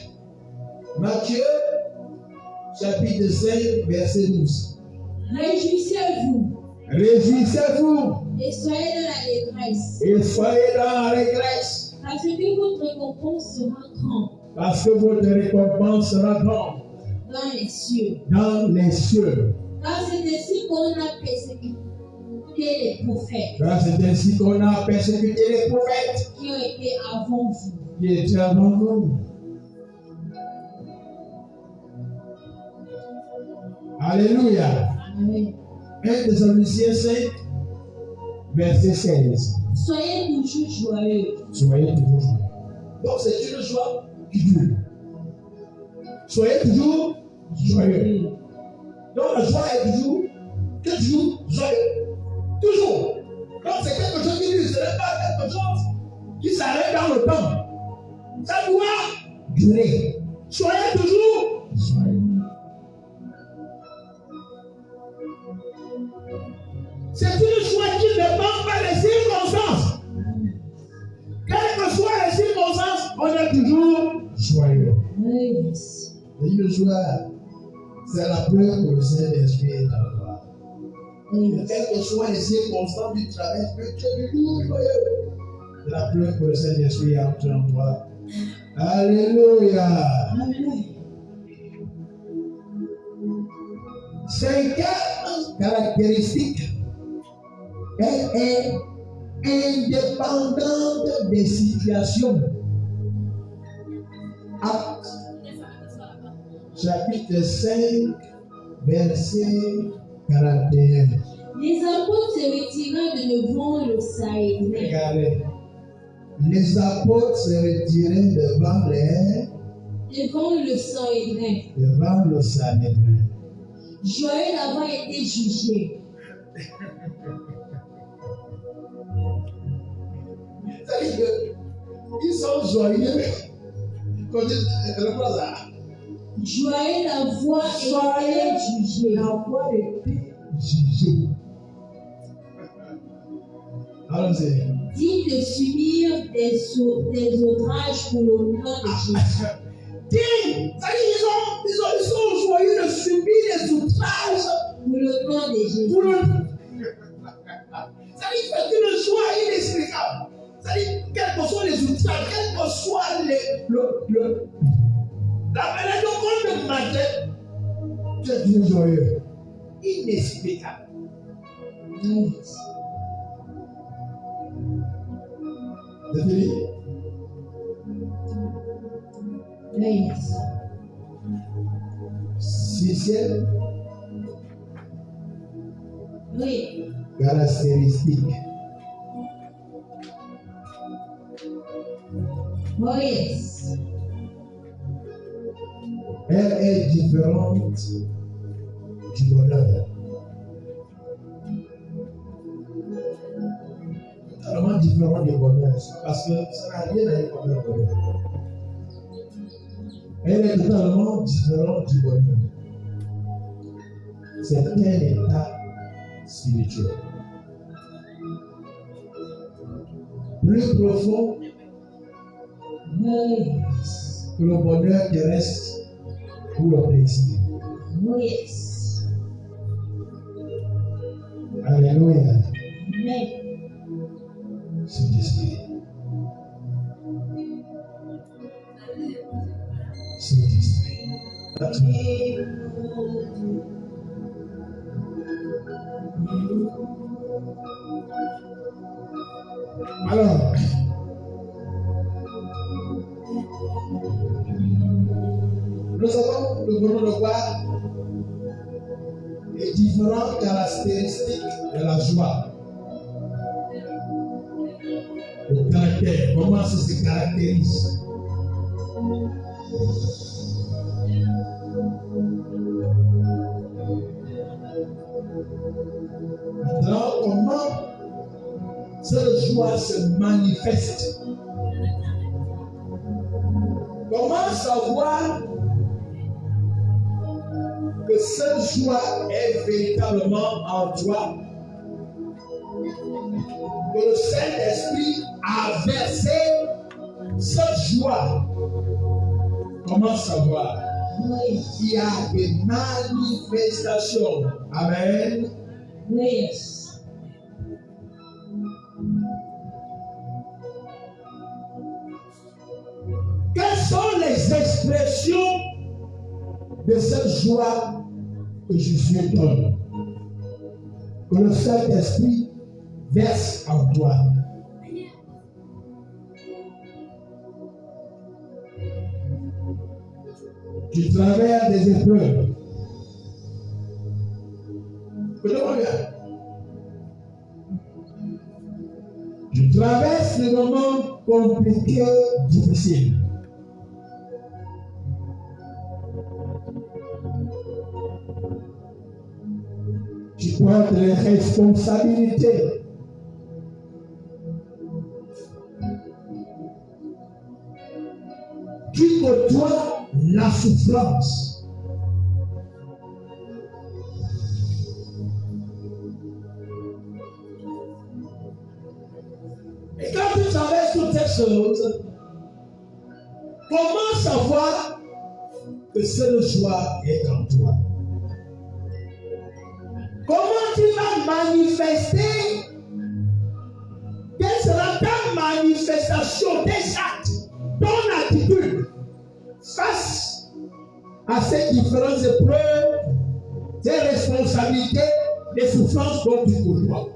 Matthieu, chapitre 5, verset 12. Réjouissez-vous Réjouissez-vous et soyez dans la détresse, et soyez dans l'allégresse, parce que votre récompense sera grande parce que votre récompense sera grande dans les cieux. dans les cieux. Car c'est ainsi qu'on a persécuté les prophètes Car c'est ainsi qu'on a persécuté les prophètes qui ont été avant vous. qui étaient avant nous. Alléluia. Amen. 1 Thessaloniciens 5, verset 16. Soyez toujours joyeux. Soyez toujours joyeux. Donc c'est une joie qui dure. Soyez toujours joyeux. Donc la joie est toujours joyeux. Toujours. Donc c'est quelque chose qui dure. Ce n'est pas quelque chose qui s'arrête dans le temps. Ça doit durer. Soyez toujours joyeux. C'est une joie qui ne dépend pas des circonstances. Quelles que soient les circonstances, on est toujours joyeux. Yes. C'est une joie. C'est la preuve que le Saint-Esprit est en toi. Yes. Quelles que soient les circonstances du travail, tu es toujours joyeux. C'est la preuve que le Saint-Esprit est entré en toi. Alléluia. Amen. Cinquième caractéristique, elle est indépendante des situations. Actes, chapitre 5, verset 41. Les apôtres se retiraient devant le Sahédrin. Regardez. Les apôtres se retiraient devant le Sanhédrin. Joël d'avoir été jugé. C'est-à-dire qu'ils sont joyeux. Joël d'avoir été jugé. D'avoir été jugé. Allons-y. Dit de subir des outrages pour le nom de Jésus. Ils sont joyeux de subir des outrages Pour le nom de Jésus. pour le. C'est-à-dire c'est une joie inexplicable. C'est-à-dire, quels que soient les outrages, quel que soit la maladie qu'on te matin, tu es toujours joyeux. Inexplicable. Yes. C'est fini. Yes. Sixième Oui. caractéristique. Oh yes. Elle est différente du bonheur. Totalement différente du bonheur. Parce que ça n'a rien à voir avec le bonheur. Elle est totalement différente du bonheur. C'est un état spirituel. Plus profond Yes. que le bonheur terrestre ou le plaisir. Oh yes. Alléluia. Amen. Saint-Esprit. Saint-Esprit. Alors, nous venons de voir les différentes caractéristiques de la joie. Le caractère, comment ça se caractérise. Maintenant, comment joie se manifeste. Comment savoir que cette joie est véritablement en toi? Que le Saint-Esprit a versé cette joie. Comment savoir? Il y a des manifestations. Amen. Yes. Quelles sont les expressions de cette joie que Jésus donne? Que le Saint-Esprit verse en toi. Tu traverses des épreuves. Écoutez-moi bien. Tu traverses des moments compliqués, difficiles. Tu portes les responsabilités. Tu côtoies la souffrance. Et quand tu traverses toutes ces choses, comment savoir que cette joie est en toi? Comment tu vas manifester? Quelle sera ta manifestation, tes actes, ton attitude face à ces différentes épreuves, ces responsabilités, les souffrances dont tu côtoies?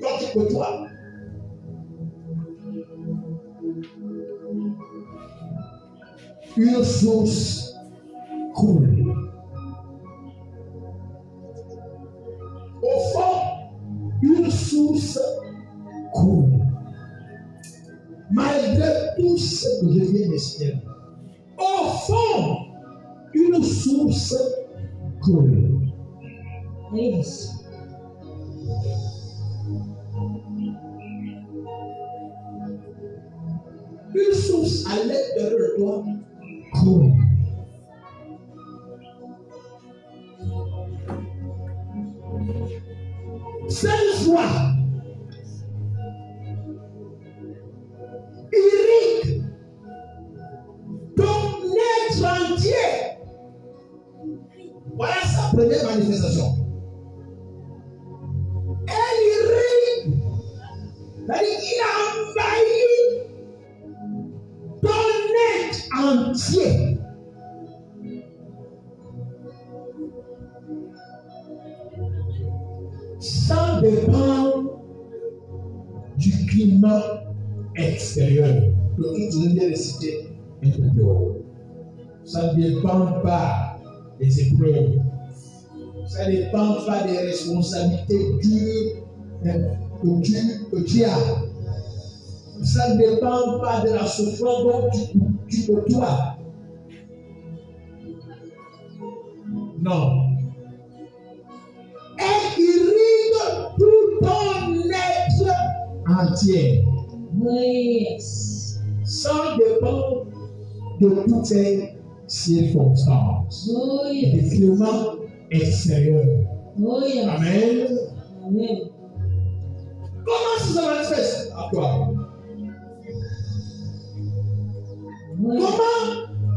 Dont tu côtoies. Une source coule. Au fond, une source coule. Malgré tout ce que je viens d'expliquer, au fond, une source coule. Yes. Une source à l'intérieur de toi coule. Cette joie irrigue ton être entier. Voilà sa première manifestation. Elle irrigue, c'est-à-dire qu'il a envahi ton être entier. Ça dépend du climat extérieur. Que je viens de citer un peu plus haut. Ça ne dépend pas des épreuves. Ça ne dépend pas des responsabilités que tu as. Ça ne dépend pas de la souffrance dont tu côtoies. Non. Elle irrigue tout ton être entier. Yes. Ça dépend de toutes ces circonstances. Oh Du yes. climat extérieur. Oh yes. Amen. Amen. Comment ça se manifeste à toi? Oh yes. Comment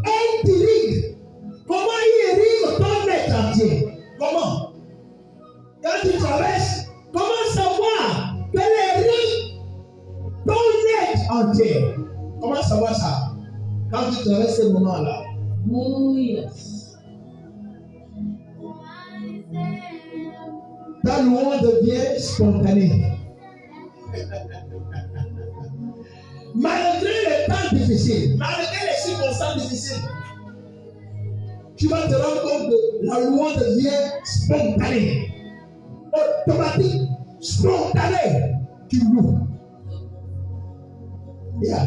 elle t'irrigue? Comment il irrigue ton être entier? Comment? Quand tu traverses, comment savoir qu'elle irrigue ton être entier? Comment savoir ça? Quand tu traverses ce moment-là. Oh yes. Ta louange devient spontanée. Malgré les temps difficiles, malgré les circonstances difficiles, tu vas te rendre compte que la louange devient spontanée, automatique, spontanée. Tu loues. Yeah.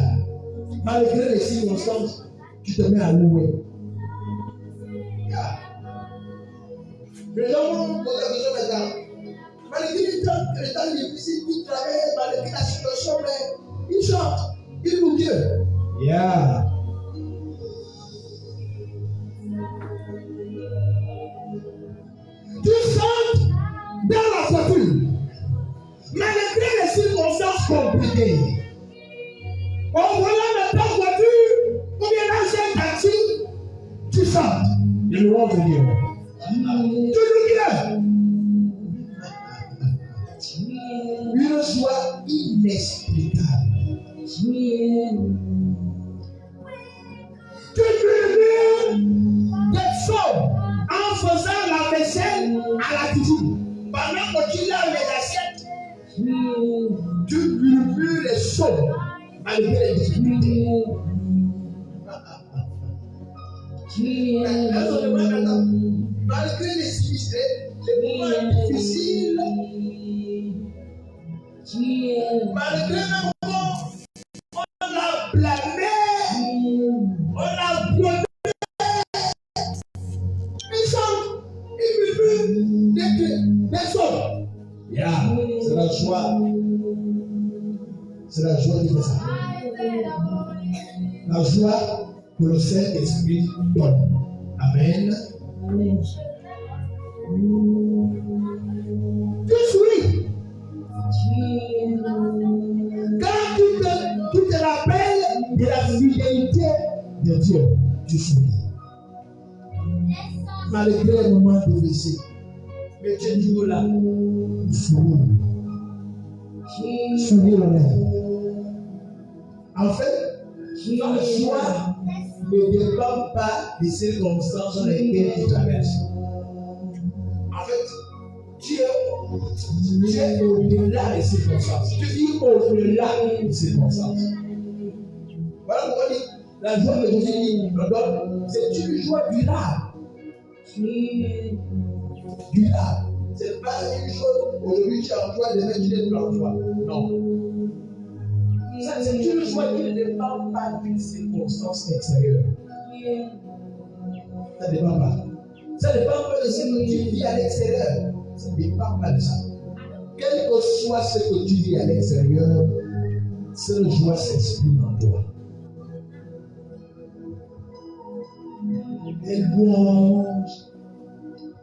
Malgré les circonstances, tu te mets à louer. Yeah. Les gens vont poser la question maintenant. Malgré le temps difficile, il travaille, malgré la situation, mais il chante, il loue Dieu. Yeah. Tu chantes dans la voiture, malgré les circonstances compliquées. Au volant de ta voiture, ou bien dans un taxi, tu chantes. Et louange de Dieu. Tu loues Dieu. Une joie inexplicable. Tu murmures des sommes en faisant la vaisselle à la cuisine. Pendant que tu laves les assiettes, tu murmures les sommes malgré les difficultés. Malgré les moments difficiles, malgré même on a blâmé, on a blâmé, ils sont, ils vivent des sommes. Yeah, c'est la joie. C'est la joie qui fait ça. La joie que le Saint-Esprit donne. Amen. Amen. Tu souris. Quand tu te rappelles de la fidélité de Dieu, tu souris. Malgré les moments difficiles, mais tu es toujours là. Tu souris. Souris l'honneur. En fait, la joie ne dépend pas des circonstances dans lesquelles tu traverses. En fait, tu es au-delà des circonstances. Tu vis au-delà des circonstances. Voilà pourquoi on dit, la joie que Jésus nous donne, c'est une joie durable. Durable. Ce n'est pas une chose, aujourd'hui tu es en joie, demain tu n'es plus en joie. Non. Ça, c'est une joie qui ne dépend pas d'une circonstance extérieure. Ça ne dépend pas. Ça ne dépend pas de ce que tu vis à l'extérieur. Ça ne dépend pas de ça. Quel que soit ce que tu vis à l'extérieur, cette joie s'exprime en toi. Elle louange,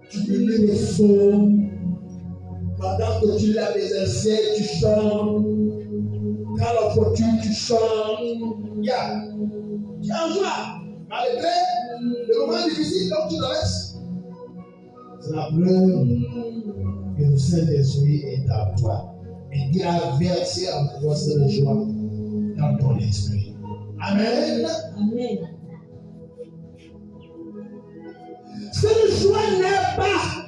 tu peux mettre le son. Pendant que tu laves les assiettes, tu chantes. Dans la voiture, tu chantes. Yeah. Tu es en joie. Malgré le moment difficile dont tu traverses. C'est la preuve que le Saint-Esprit est en toi. Et qu'il a versé en toi cette joie dans ton esprit. Amen. Amen. Cette joie n'est pas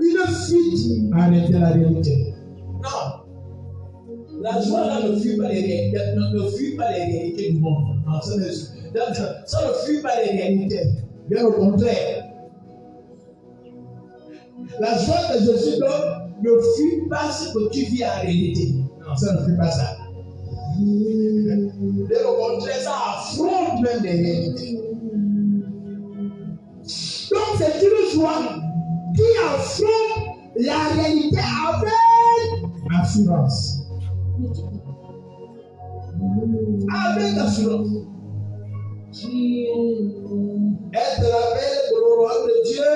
une fuite en la réalité. Non. La joie là ne fuit pas les réalités du monde. Non, ça ne fuit pas les réalités. Bien au contraire. La joie que Jésus donne ne fuit pas ce que tu vis en réalité. Non, ça ne fuit pas ça. Bien au contraire, ça affronte même les réalités. Donc c'est une joie qui affronte la réalité avec assurance. Avec assurance. Elle te rappelle que le royaume de Dieu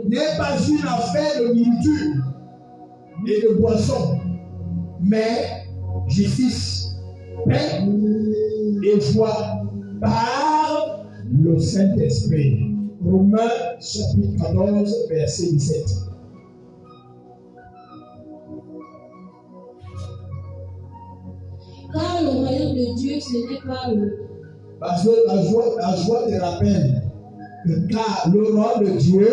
n'est pas une affaire de nourriture et de boisson, mais justice, paix et joie par le Saint-Esprit. Romains chapitre 14, verset 17. Car le royaume de Dieu, ce n'est pas le... Parce que la joie te rappelle que car le royaume de Dieu,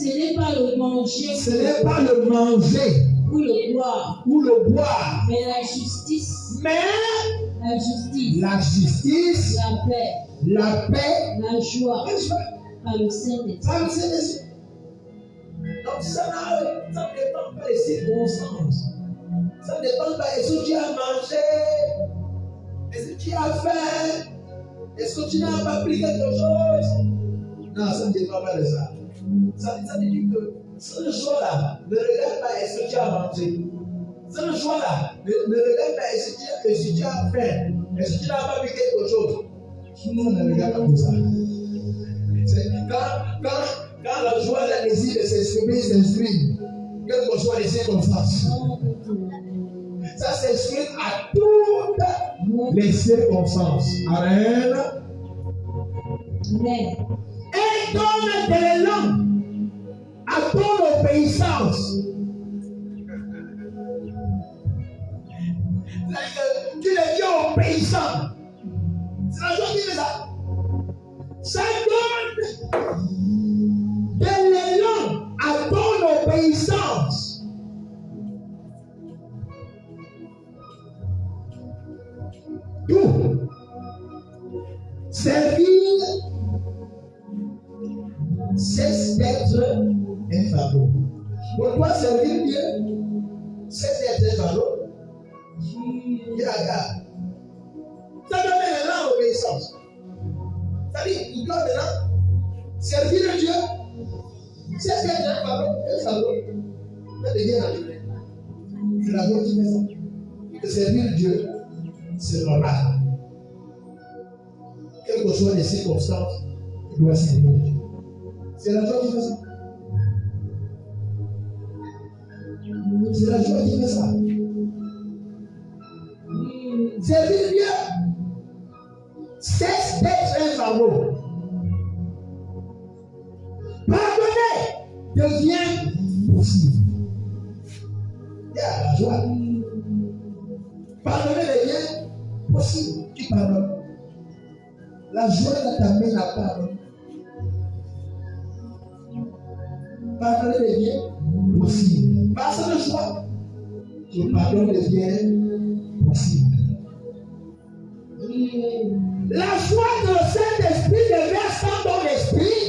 Ce n'est pas le manger. ce n'est pas le manger Ou le boire. ou le boire, Mais la justice. mais La justice. la justice, La paix. la paix, La joie. Par le Saint-Esprit. par le Saint-Esprit. Donc ça ne dépend pas des circonstances. Ça ne dépend pas de ce que tu as mangé, est-ce que tu as faim, est-ce que tu n'as pas pris quelque chose. Non, ça ne dépend pas de ça. Ça veut dire que ce jour-là, ne regarde pas est-ce que tu as mangé. Ce jour-là, ne regarde pas est-ce que tu as faim. Est-ce que tu n'as pas vu quelque chose. Non, ne regarde pas tout ça. C'est quand la joie décide de s'exprimer, quelles que soient les circonstances. Ça s'exprime à toutes les circonstances. Amen. Amen. Et donne de l'élan à ton obéissance. Tu deviens obéissant. C'est la joie qui fait ça. Ça donne de l'élan à ton obéissance. Tout. Servir cesse d'être un fardeau. Pour toi, servir Dieu cesse d'être un fardeau. Regarde. Ça donne l'élan à l'obéissance. C'est-à-dire, il doit maintenant servir Dieu. Cesse d'être un fardeau. Ça devient naturel. C'est la joie qui fait ça. De servir Dieu, c'est normal. Quelles que soient les circonstances, il doit servir Dieu. C'est la joie qui fait ça. C'est la joie qui fait ça. Servir Dieu cesse d'être un fardeau. Pardonner devient possible. Il y a la joie. Pardonner devient possible. Tu pardonnes. La joie t'amène à pardonner. Pardonner devient possible. Parce que le choix, le pardon devient possible. La joie que le Saint-Esprit déverse dans ton esprit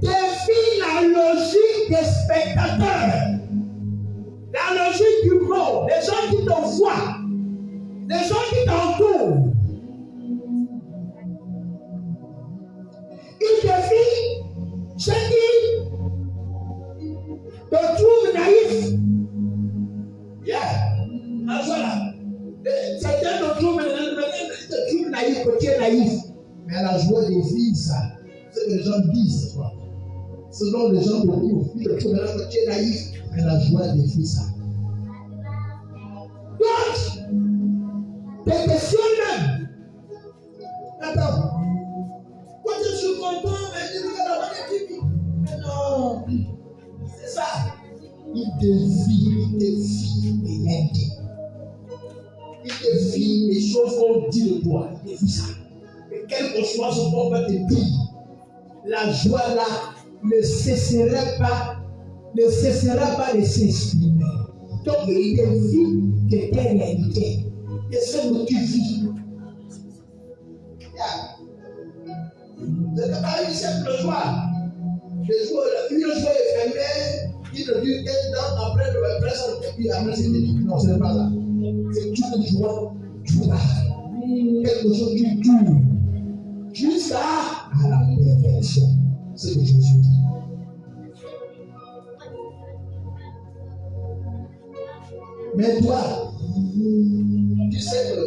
défie la logique des spectateurs, la logique du monde, les gens qui te voient, les gens qui t'entourent. Il défie ceux qui te trouvent naïf. Yeah. Voilà. Certains te trouvent naïf, que tu es naïf. Mais la joie défie ça. Ce que les gens disent, quoi. Ce dont les gens te trouvent. Ils te trouvent maintenant que tu es naïf. Mais la joie défie ça. Donc, tes questions même. Attends. Quand je suis content, mais je regarde la TV. Mais non. C'est ça. Il défie les réalités. Il défie les choses qu'on dit de toi. Il défie ça. Et quel que soit ce qu'on va te dire, la joie là ne cessera pas de s'exprimer. Donc il défie de tes réalités. De ce que tu vis. C'est pas une simple joie. Une joie éphémère qui ne dure qu'un temps après le presque et puis après c'est fini. Non, ce n'est pas ça. C'est une joie durable. Quelque chose qui dure jusqu'à la perfection. C'est ce que Jésus dit. Mais toi, tu sais que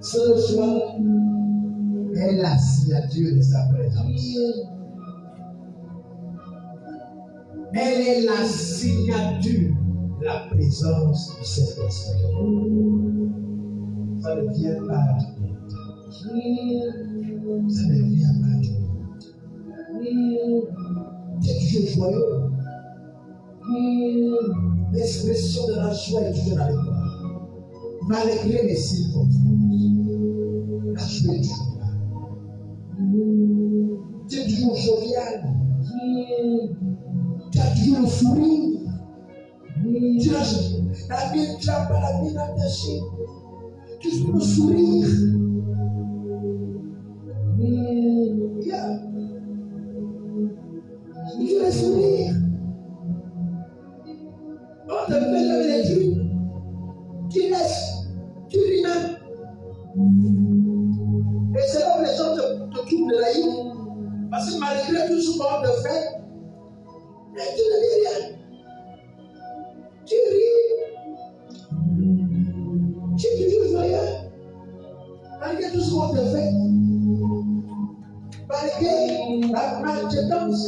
ce soir est la signature de sa présence. Elle est la signature de la présence du Saint-Esprit. Ça ne vient pas du monde. Ça ne vient pas du monde. Tu es toujours joyeux. L'expression de la joie est toujours avec toi. Malgré les circonstances, la joie est toujours là. Tu es toujours jovial. Tu as toujours le sourire. Tu n'as pas la mine attachée. Toujours le sourire. Yeah. Toujours le sourire. On te fait jamais les trucs. Tu laisses. Tu ris même. Et c'est là où les gens te trouvent de naïf. Parce que malgré tout ce qu'on te fait, mais tu ne dis rien. Tu ris. Tu es toujours joyeux. Malgré tout ce qu'on te fait. Malgré la maltraitance.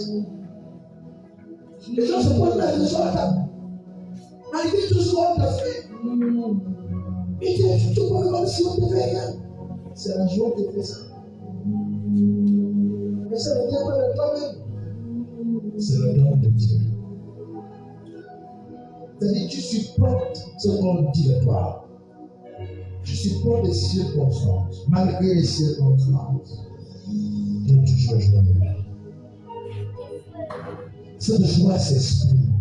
Les gens se posent la question à table. Malgré tout ce qu'on te fait. Et tu vois comme si on te fait rien. C'est la joie qui fait ça. Mais ça ne vient pas de toi-même. C'est le don de Dieu. C'est-à-dire, tu supportes ce qu'on dit de toi. Tu supportes les circonstances. Malgré les circonstances, tu es toujours joyeux. Cette joie s'exprime.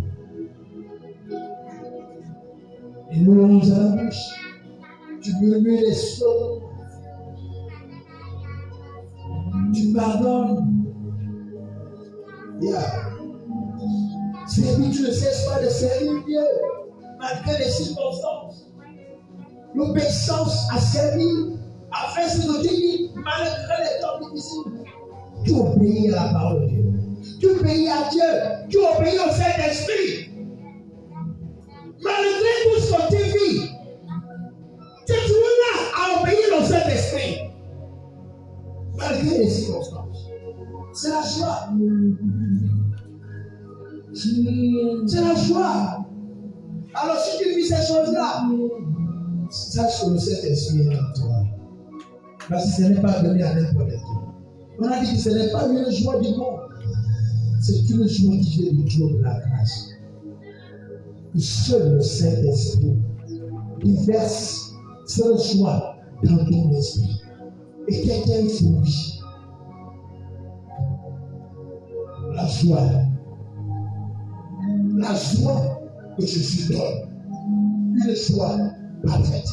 Et louange à la bouche. Tu murmures les sons. Tu pardonnes. Yeah. Servir, tu ne cesses pas de servir Dieu, malgré les circonstances. L'obéissance à servir, à faire ce que tu dis, malgré les temps difficiles. Tu obéis à la parole de Dieu. Tu obéis à Dieu. Tu obéis au Saint-Esprit. Malgré tout ce que tu vis, tu es toujours là à obéir au Saint-Esprit. Malgré les circonstances. C'est la joie. C'est la joie. Alors si tu vis ces choses-là, sache que le Saint-Esprit est en toi. Parce que ce n'est pas donné à n'importe qui. On a dit que ce n'est pas une joie du monde. C'est une joie qui vient du trône de la grâce. Que seul le Saint-Esprit verse cette joie dans ton esprit. Et quelqu'un sourit. La joie. La joie que Jésus donne. Une joie parfaite.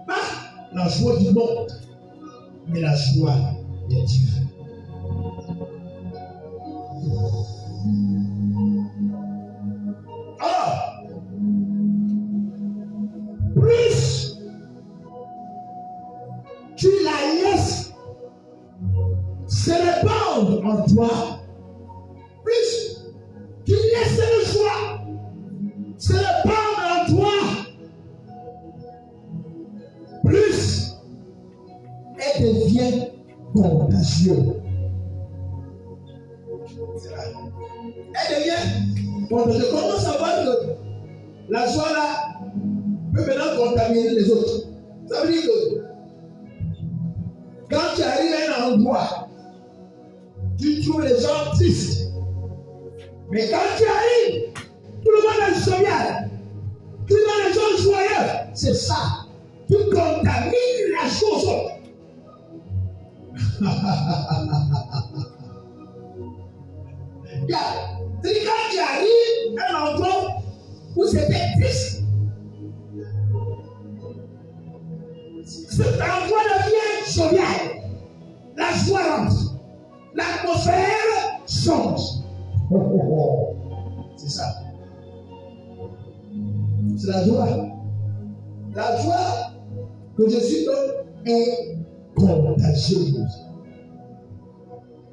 Pas la joie du monde, mais la joie de Dieu. Alors, plus tu la laisses se répandre en toi, plus tu laisses le joie se répandre en toi, plus elle devient contagieuse. Elle devient contagieuse. Je commence à voir que la joie là peut maintenant contaminer les autres. Ça veut dire que quand tu arrives à un endroit, tu trouves les gens tristes. Mais quand tu arrives, tout le monde est jovial. Tout le monde est joyeux. C'est ça. Tu contamines la chose. C'est quand tu arrives à un endroit où c'était triste, cet endroit devient jovial. La joie rentre. L'atmosphère change. C'est ça. C'est la joie. La joie que Jésus donne est contagieuse.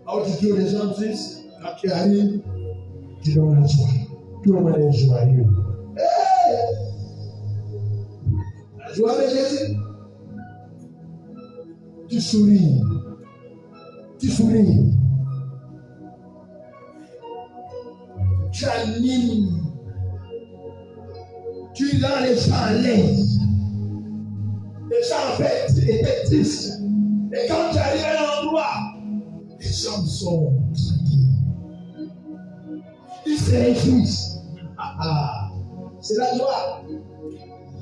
Alors tu trouves les gens tristes, quand tu arrives, tu donnes la joie. Tout le monde est joyeux. Hey! La joie de Jésus. Tu souris. Tu souris. Tu animes. Tu rends les gens à l'aise. Les gens en fait étaient tristes. Et quand tu arrives à l'endroit, les gens sont tranquilles. Ils se réjouissent. C'est la joie.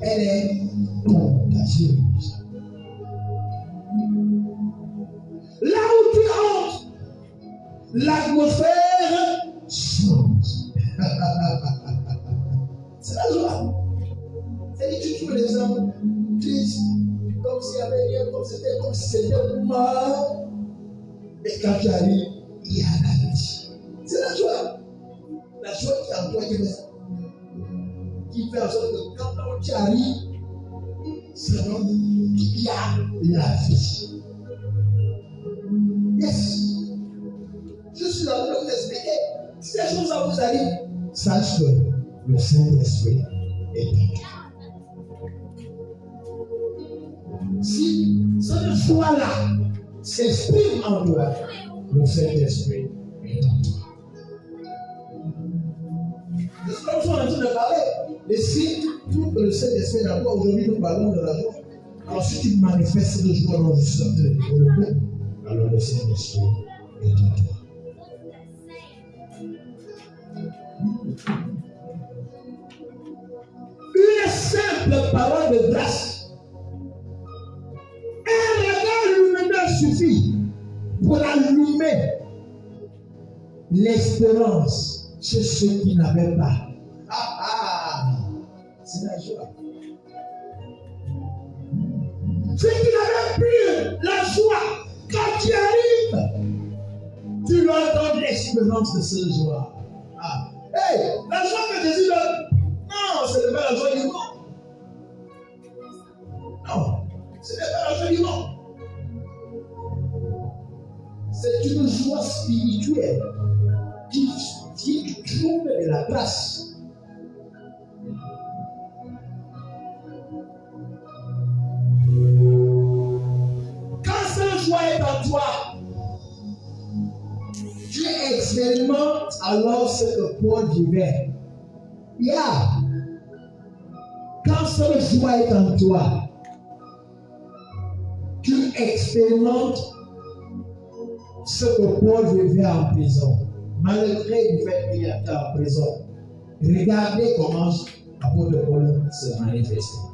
Elle est contagieuse. Là où tu entres, l'atmosphère change. C'est la joie. C'est-à-dire que tu trouves les gens tristes, comme s'il n'y avait rien, comme si c'était mort. Et quand tu arrives, il y a la vie. C'est la joie. La joie qui est en toi qui fait en sorte que quand tu arrives, c'est donc il y a la vie. Yes. suis en train de vous expliquer. Si ces choses ça vous arrive, sache que le Saint-Esprit est en toi. Si ce choix-là s'exprime en toi, le Saint-Esprit est en toi. C'est ce que nous sommes en train de parler. Et si tout le Saint-Esprit est en toi, aujourd'hui nous parlons de la joie. Ensuite, il manifeste de joie dans le sang de développer. Alors le Saint-Esprit est en toi. Une simple parole de grâce. Un regard lumineux suffit pour allumer l'espérance chez ceux qui n'avaient pas. C'est la joie. Ceux qui n'avaient plus la joie, quand tu arrives, tu leur donnes l'espérance de cette joie. Hey, la joie que Jésus donne, non, ce n'est pas la joie du monde. Non, ce n'est pas la joie du monde. C'est une joie spirituelle qui trouve de la grâce. Est en toi, tu expérimentes alors ce que Paul vivait. Quand cette joie est en toi, tu expérimentes ce que Paul vivait en prison. Malgré le fait qu'il était en prison, regardez comment l'apôtre Paul se manifestait.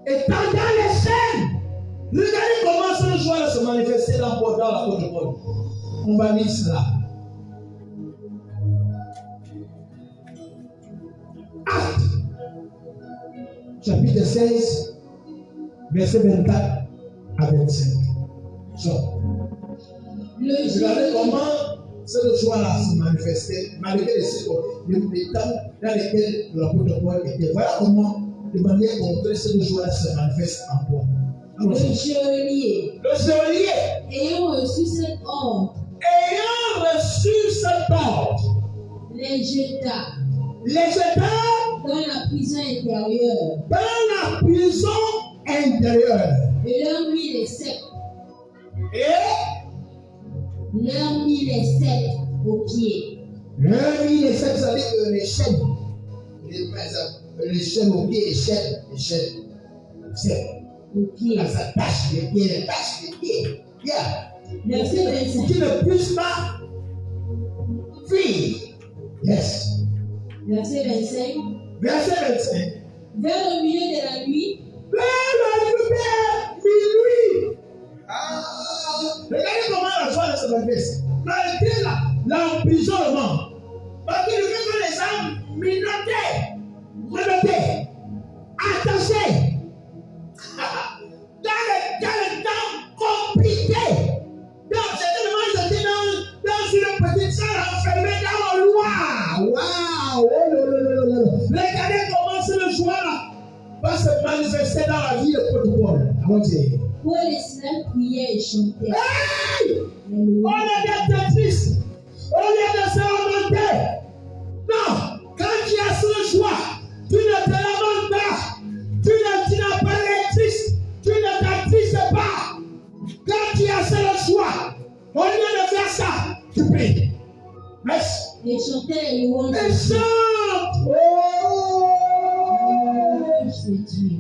Et pendant les scènes, regardez comment cette joie se manifestait dans l'apôtre Paul. On va lire cela. Actes, chapitre 16, verset 24 à 25. Regardez comment cette joie-là se manifestait, malgré les temps dans lesquels l'apôtre Paul était. Voilà comment, de manière concrète, cette joie-là se manifeste en toi. Le geôlier, ayant reçu cet ordre, les jeta dans la prison intérieure. Et leur mit les sept. Aux pieds. Leur mit les sept, ça veut dire que les chaînes. Les chaînes aux pieds, les chaînes. Aux pieds. Ça tâche les pieds, Verset 25. Qui ne puisse pas fuir. Yes. Verset 25. Vers le milieu de la nuit. Regardez comment la joie se manifeste. Malgré l'emprisonnement, malgré le fait que les âmes menottaient, attachées, dans le temps compliqué. Donc, certainement, j'étais dans une petite salle enfermée dans le noir. Waouh! Regardez comment cette joie-là va se manifester dans la vie de Paul. Paul et Silas priaient et chantaient. Hey! Au lieu d'être triste, au lieu de se lamenter. Non, quand tu as cette joie, tu ne te lamentes pas. Tu n'as pas l'air triste. Tu ne t'attristes pas. Quand tu as cette joie, au lieu de faire ça, tu pries. Merci. Et chantaient les louanges. Et chante. C'est Dieu.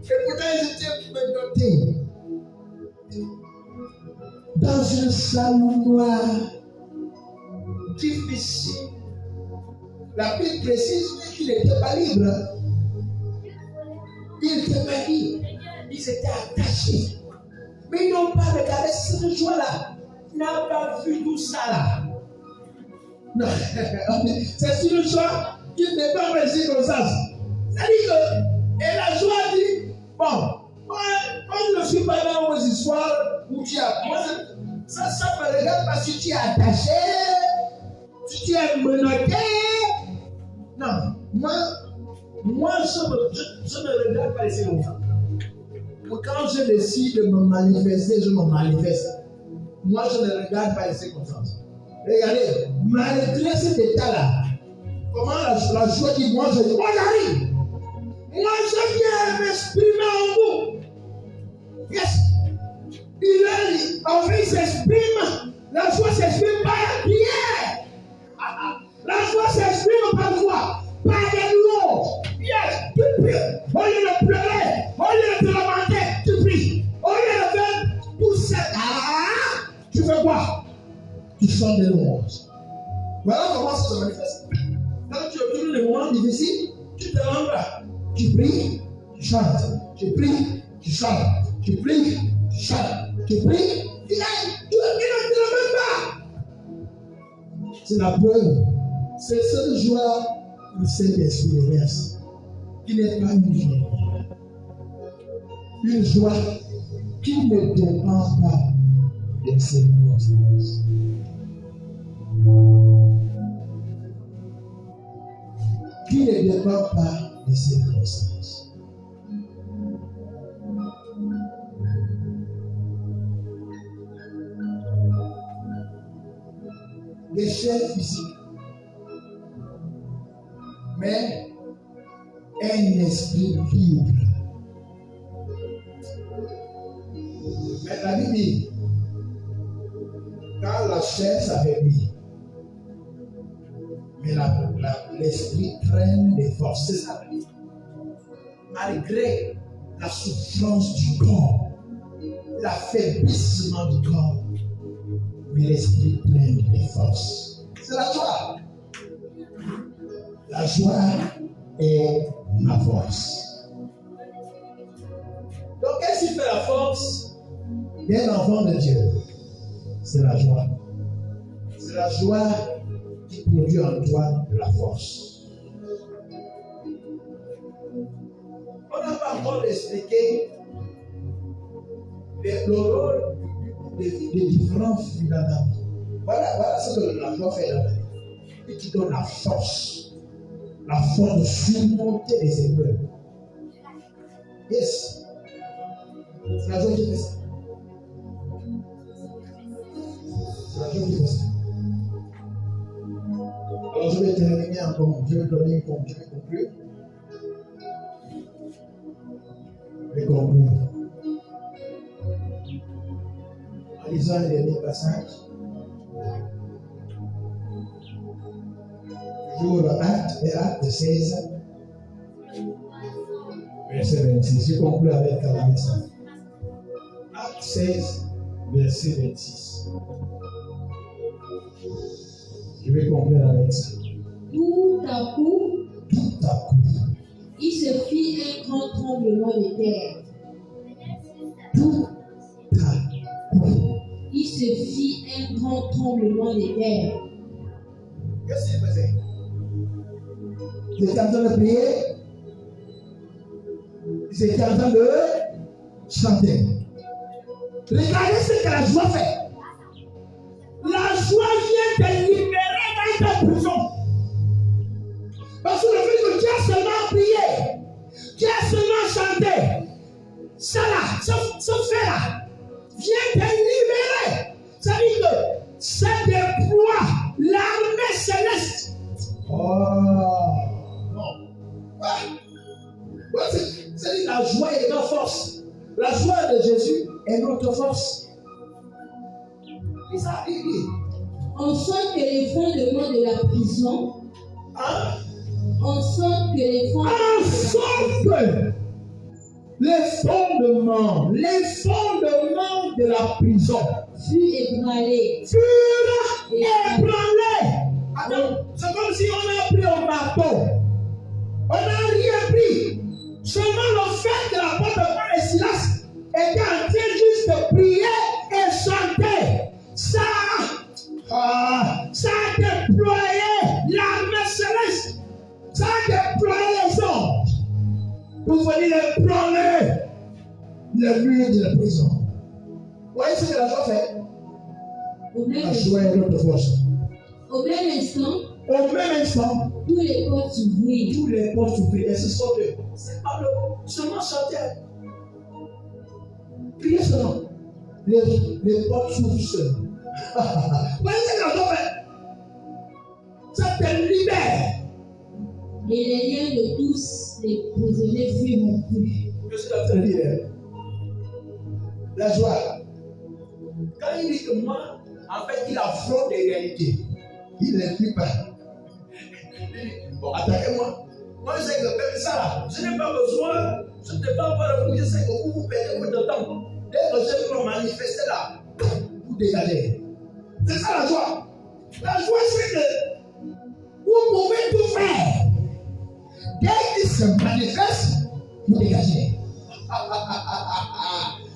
Et pourtant, ils étaient menottés dans un salon noir, difficile. La Bible précise qu'il n'était pas libre. Il n'était pas libre. Ils étaient attachés. Mais ils n'ont pas regardé cette joie-là. Ils n'ont pas vu tout ça là. Non, c'est une joie qui n'est pas en circonstance. C'est-à-dire que, et la joie dit, bon, moi je ne suis pas dans vos histoires où tu as. Moi, ça me regarde parce que tu es attaché, tu es menotté. Non, moi je ne regarde pas ici longtemps. Quand je décide de me manifester, je me manifeste. moi je ne regarde pas les circonstances. Regardez, malgré cet état-là, comment la joie dit, moi je dis, on arrive. Moi je viens m'exprimer en vous. Yes. En fait, il s'exprime. La joie s'exprime par la prière. La joie s'exprime par quoi? Par des louanges. Yes, tu pries. Au lieu de pleurer, au lieu de te lamenter, tu pries. Au lieu de faire tout ça, tu fais quoi? Tu chantes des louanges. Voilà comment ça se manifeste. Quand tu obtiens les moments difficiles, tu te rends là. Tu pries, tu chantes. Tu pries, tu chantes. Tu pries, tu chantes. Tu pries, tu ne te lamentes pas. C'est la preuve. C'est cette joie que le Saint-Esprit déverse. Qui n'est pas une joie. Une joie qui ne dépend pas des circonstances. Qui ne dépend pas des circonstances. Des chairs physiques, mais un esprit libre. Mais la Bible dit, quand la chair s'affaiblit, mais l'esprit traîne des forces. C'est ça. Malgré la souffrance du corps, l'affaiblissement du corps, mais l'esprit traîne des forces. C'est la joie. La joie est ma force. Donc, qu'est-ce qui fait la force d'un enfant de Dieu? C'est la joie. C'est la joie qui produit en toi de la force. On n'a pas encore expliqué le rôle des différents fruits d'Adam. Voilà ce que la joie fait dans la vie. Et qui donne la force de surmonter les épreuves. Yes. C'est la joie qui fait ça. C'est la joie qui fait ça. Alors je vais terminer encore, je vais donner une conclusion. Je vais conclure. En lisant le dernier passage, toujours Acte 16, verset 26. Je conclue avec la message. Acte 16, verset 26. Je vais conclure avec ça. Tout à coup, il se fit un grand tremblement de terre. Tout à coup. Il se fit un grand tremblement de terre. Qu'est-ce qu'il faisait? Il était en train de prier. Il était en train de chanter. Regardez ce que la joie fait. La joie vient te libérer dans ta prison. Parce que le fait que tu as seulement prié, tu as seulement chanté, ça là, ce fait-là, vient te libérer. Ça veut dire que ça déploie l'armée céleste. Oh, non. C'est la joie est notre force. La joie de Jésus est notre force. Et ça, il dit. On sent que les fondements de la prison. Hein? On sent que les fondements de la prison furent ébranlés. Attends, c'est comme si on a pris un bateau. On n'a rien pris. Seulement le fait que la porte de Paul et Silas était en train juste de prier et chanter. Ça a déployé l'armée céleste. Ça a déployé les anges pour venir ébranler les murs de la prison. Vous voyez ce que la joie fait? La joie est notre force. Au même instant, tous les portes s'ouvrirent. Et ce sont eux. C'est pas le seulement chanter. Priez seulement. les portes s'ouvrent seules. Voyez ce que l'on fait. Ça te libère. Et les liens de tous les prisonniers furent rompus. Je suis en train de dire. La joie. Quand il dit que moi, en fait, il affronte les réalités. Il ne les fuit pas. Bon, attaquez-moi. Moi, je sais que même ça, je n'ai pas besoin, je ne t'ai pas encore je sais que vous perdez votre temps. Dès que je peux manifester là, vous dégagez. C'est ça la joie. La joie, c'est que vous pouvez tout faire. Dès qu'il se manifeste, vous dégagez.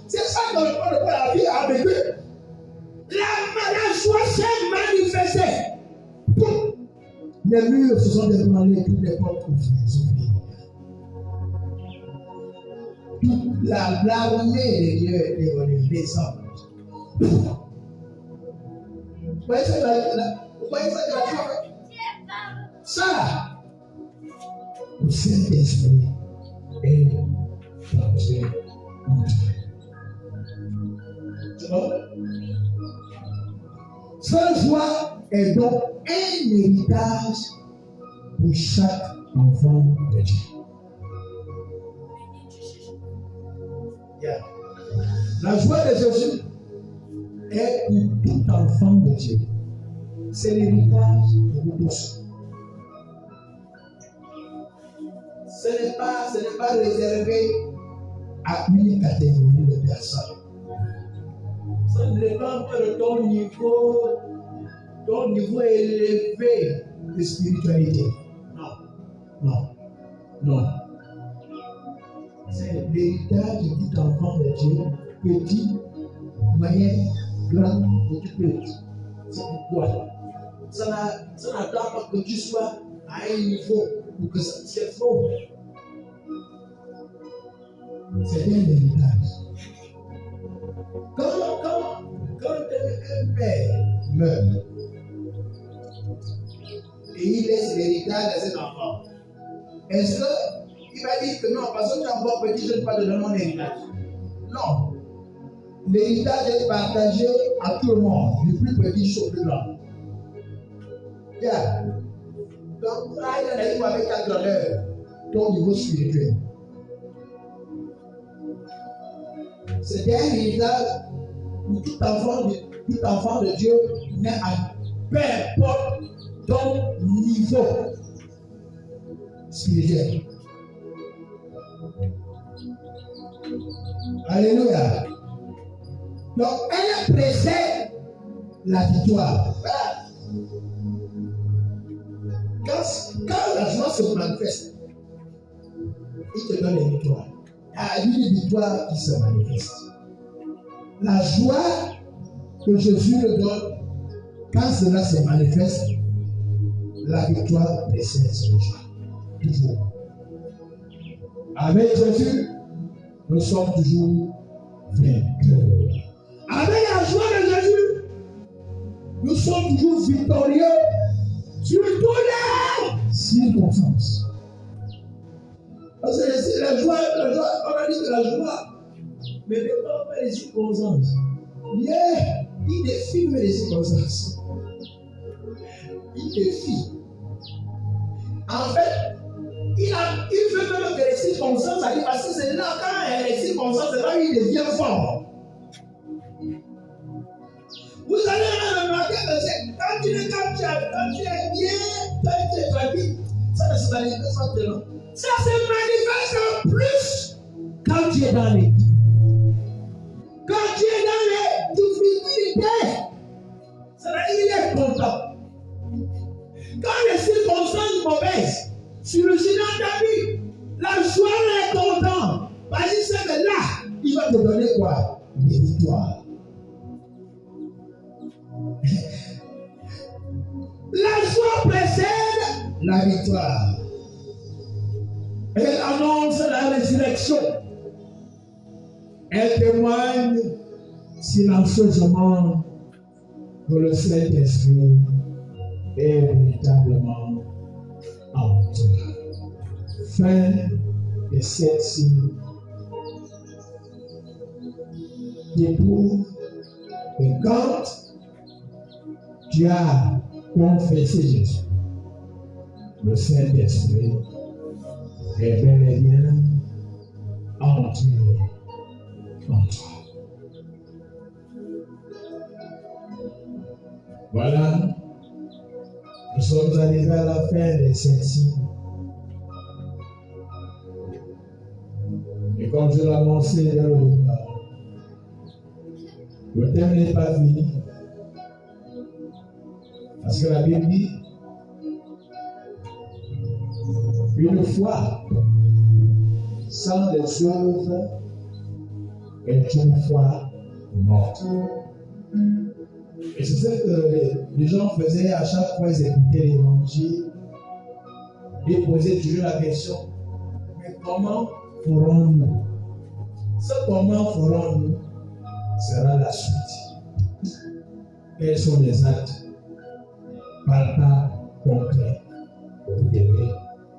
C'est ça que la vie a vécu. La joie s'est manifestée. Les murs se sont débranlés, toutes les portes ouvertes. Toute l'armée de Dieu est venue descendre. Vous voyez ça que la joie fait? Ça, le Saint-Esprit est plongé en toi. Tu vois? Cette joie est donc un héritage pour chaque enfant de Dieu. Yeah. La joie de Jésus est pour tout enfant de Dieu. C'est l'héritage de nous tous. Ce n'est pas réservé à une catégorie de personnes. Ça ne dépend pas de ton niveau élevé de spiritualité. Non. C'est l'héritage de tout enfant de Dieu, petit, moyen, grand, petit, petit. C'est pourquoi ça n'attend pas que tu sois à un niveau pour que ça c'est faux. C'est un héritage. Quand un père meurt et il laisse l'héritage à ses enfants, est-ce qu'il va dire que non, parce que tu es encore petit, je ne peux pas te donner mon héritage? Non. L'héritage est partagé à tout le monde, du plus petit jusqu'au plus grand. Yeah. Donc, il avec ta grandeur, ton niveau spirituel. C'est un héritage où tout enfant de Dieu naît à peu importe ton niveau spirituel. Alléluia. Donc, elle précède la victoire. Quand la joie se manifeste, il te donne les victoires. Il y a une victoire qui se manifeste. La joie que Jésus le donne, quand cela se manifeste, la victoire précède cette joie. Toujours. Avec Jésus, nous sommes toujours vainqueurs. Avec la joie de Jésus, nous sommes toujours victorieux sur toutes les circonstances. Parce que la joie, on a dit que la joie ne dépend pas des circonstances. Yeah, il défie même les circonstances. Il défie. En fait, il veut même que les circonstances arrivent parce que c'est là quand les circonstances, c'est là où il devient fort. Vous allez remarquer que quand tu es bien, quand tu es tranquille, ça ne se manifeste pas tellement. Ça se manifeste en plus quand tu es dans les difficultés. Ça veut dire qu'il est content. Quand les circonstances mauvaises surgissent dans ta vie, la joie est content. Parce qu'il sait que là, il va te donner quoi? Des victoires. La joie précède la victoire. Elle annonce la résurrection. Elle témoigne silencieusement que le Saint-Esprit est véritablement en toi. Fin de cette signe qui prouve Et quand tu as confessé Jésus, le Saint-Esprit est bel et bien entré en toi. Voilà, nous sommes arrivés à la fin de cette série. Et comme je l'ai annoncé dans le départ, le thème n'est pas fini. Parce que la Bible dit, une foi sans les œuvres est une foi morte. Et c'est ça que les gens faisaient à chaque fois qu'ils écoutaient l'évangile. Ils posaient toujours la question, mais comment ferons-nous? Ce comment ferons-nous sera la suite. Quels sont les actes palpables, concrets que vous devez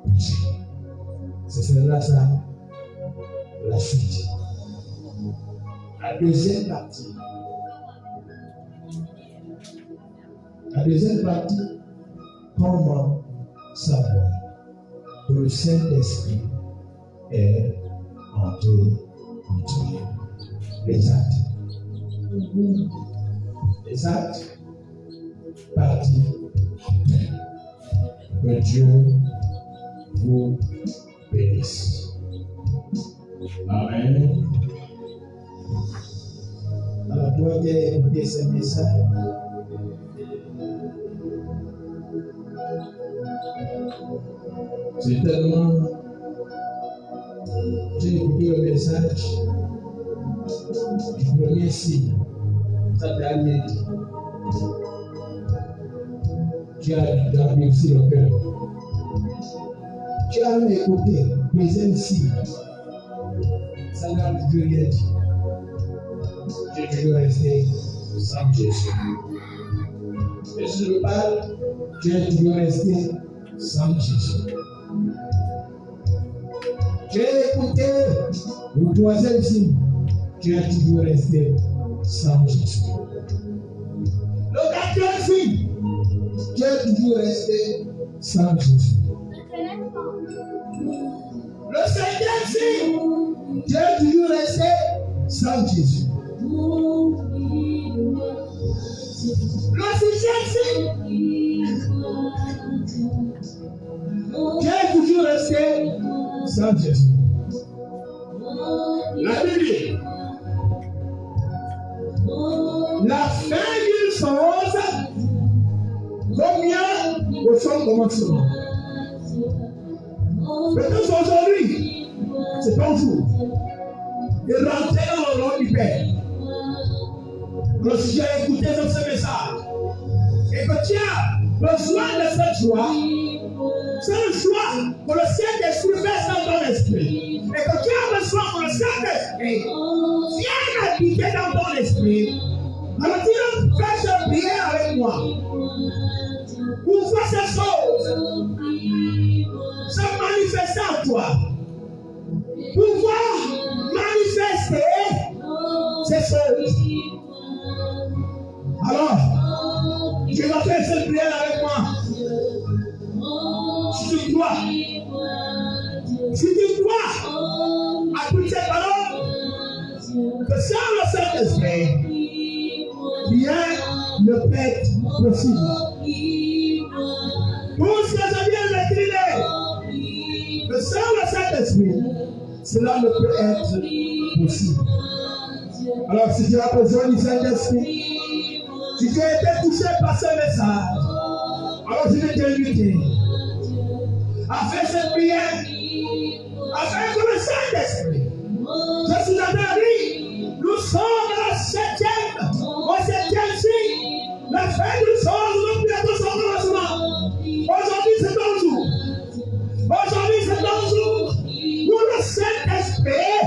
poser? Ce sera ça, la suite. La deuxième partie. Comment savoir que le Saint-Esprit est entré en toi? Les actes. Les actes, partie. Que Dieu vous bénisse. Amen. Alors, toi qui as écouté ce message, c'est tellement. J'ai écouté le message du premier signe. Ça t'a rien dit. Tu as endurci le cœur. Tu as même écouté le deuxième signe. Ça n'a plus rien dit. Tu es toujours resté sans Jésus. Et si je parle, tu es toujours resté sans Jésus. Tu as écouté le troisième signe, tu es toujours resté sans Jésus. Le quatrième signe, tu es toujours resté sans Jésus. Le cinquième signe, tu es toujours resté sans Jésus. Le sixième signe, tu es toujours resté sans Jésus. La Bible, la fin d'une chose convient au son commencement. Peut-être aujourd'hui, c'est ton jour de rentrer dans le nom du Père. Alors si tu as écouté ce message et que tu as besoin de cette joie, c'est le choix que le Saint-Esprit verse dans ton esprit. Et que tu as besoin que le Saint-Esprit vienne habiter dans ton esprit. Alors tu vas faire cette prière avec moi. Pour voir ces choses se manifester en toi. Pour voir manifester ces choses. Alors, tu vas faire cette prière avec moi. Si tu crois à toutes ces paroles, que sans le Saint-Esprit, rien ne peut être possible. Tout ce que je viens de décrire, que sans le Saint-Esprit, cela ne peut être possible. Alors, si tu as besoin du Saint-Esprit, si tu as été touché par ce message, alors je vais t'inviter à faire cette prière, afin que le Saint-Esprit, je suis en dit, nous sommes au septième signe, la fin d'une chose, nous bientôt son commencement. Aujourd'hui, c'est ton jour. Aujourd'hui, c'est ton jour où le Saint-Esprit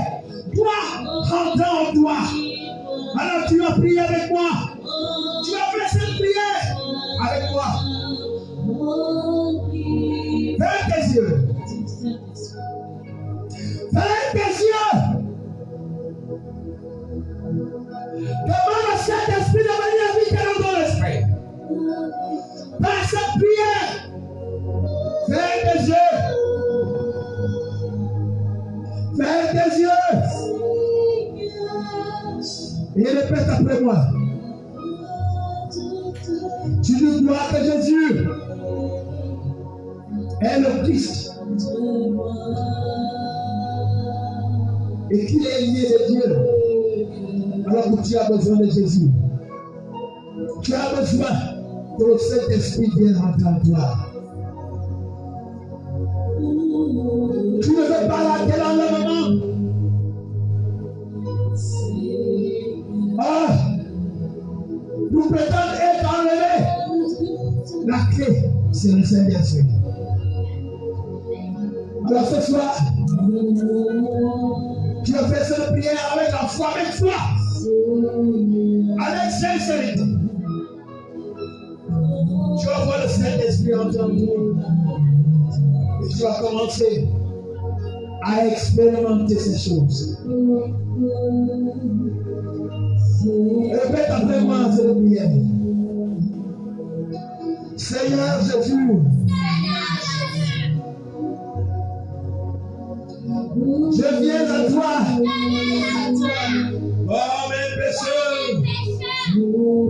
doit rentrer en toi. Alors, tu vas prier avec moi. Tu vas faire cette prière avec moi. Ferme tes yeux. Ferme tes yeux. Demande au Saint-Esprit de tes yeux et répète après moi. Tu nous dois que Jésus est le Christ et qu'il est lié de Dieu. Alors que tu as besoin de Jésus. Tu as besoin que le Saint-Esprit vienne rentrer en toi. Tu ne veux pas laquelle enlèvement. Ah, nous prétendons être enlevés. La clé, c'est le Saint-Esprit. Alors ce soir, tu as fait cette prière avec la foi, avec foi, avec sincérité. Tu vas voir le Saint-Esprit en toi. Et tu vas commencer à expérimenter ces choses. Répète après moi cette prière. Seigneur Jésus, je viens à toi. Oh mes pécheurs,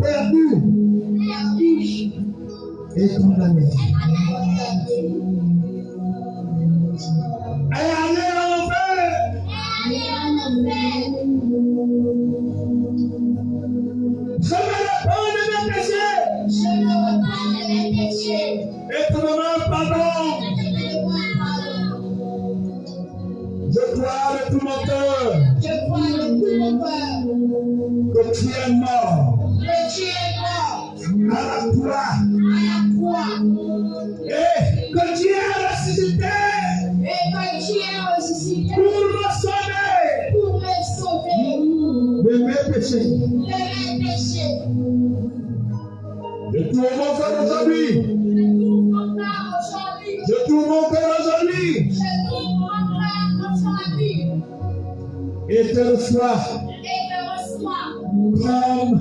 perdus et condamnés. Et allez en enfer. Je me réponds de mes péchés. Et tu me demandes pardon. Je crois de tout mon cœur que tu es mort à la croix et que tu es ressuscité pour me sauver de mes péchés. Je tourne mon cœur aujourd'hui. Je tourne mon cœur aujourd'hui. Et te reçois comme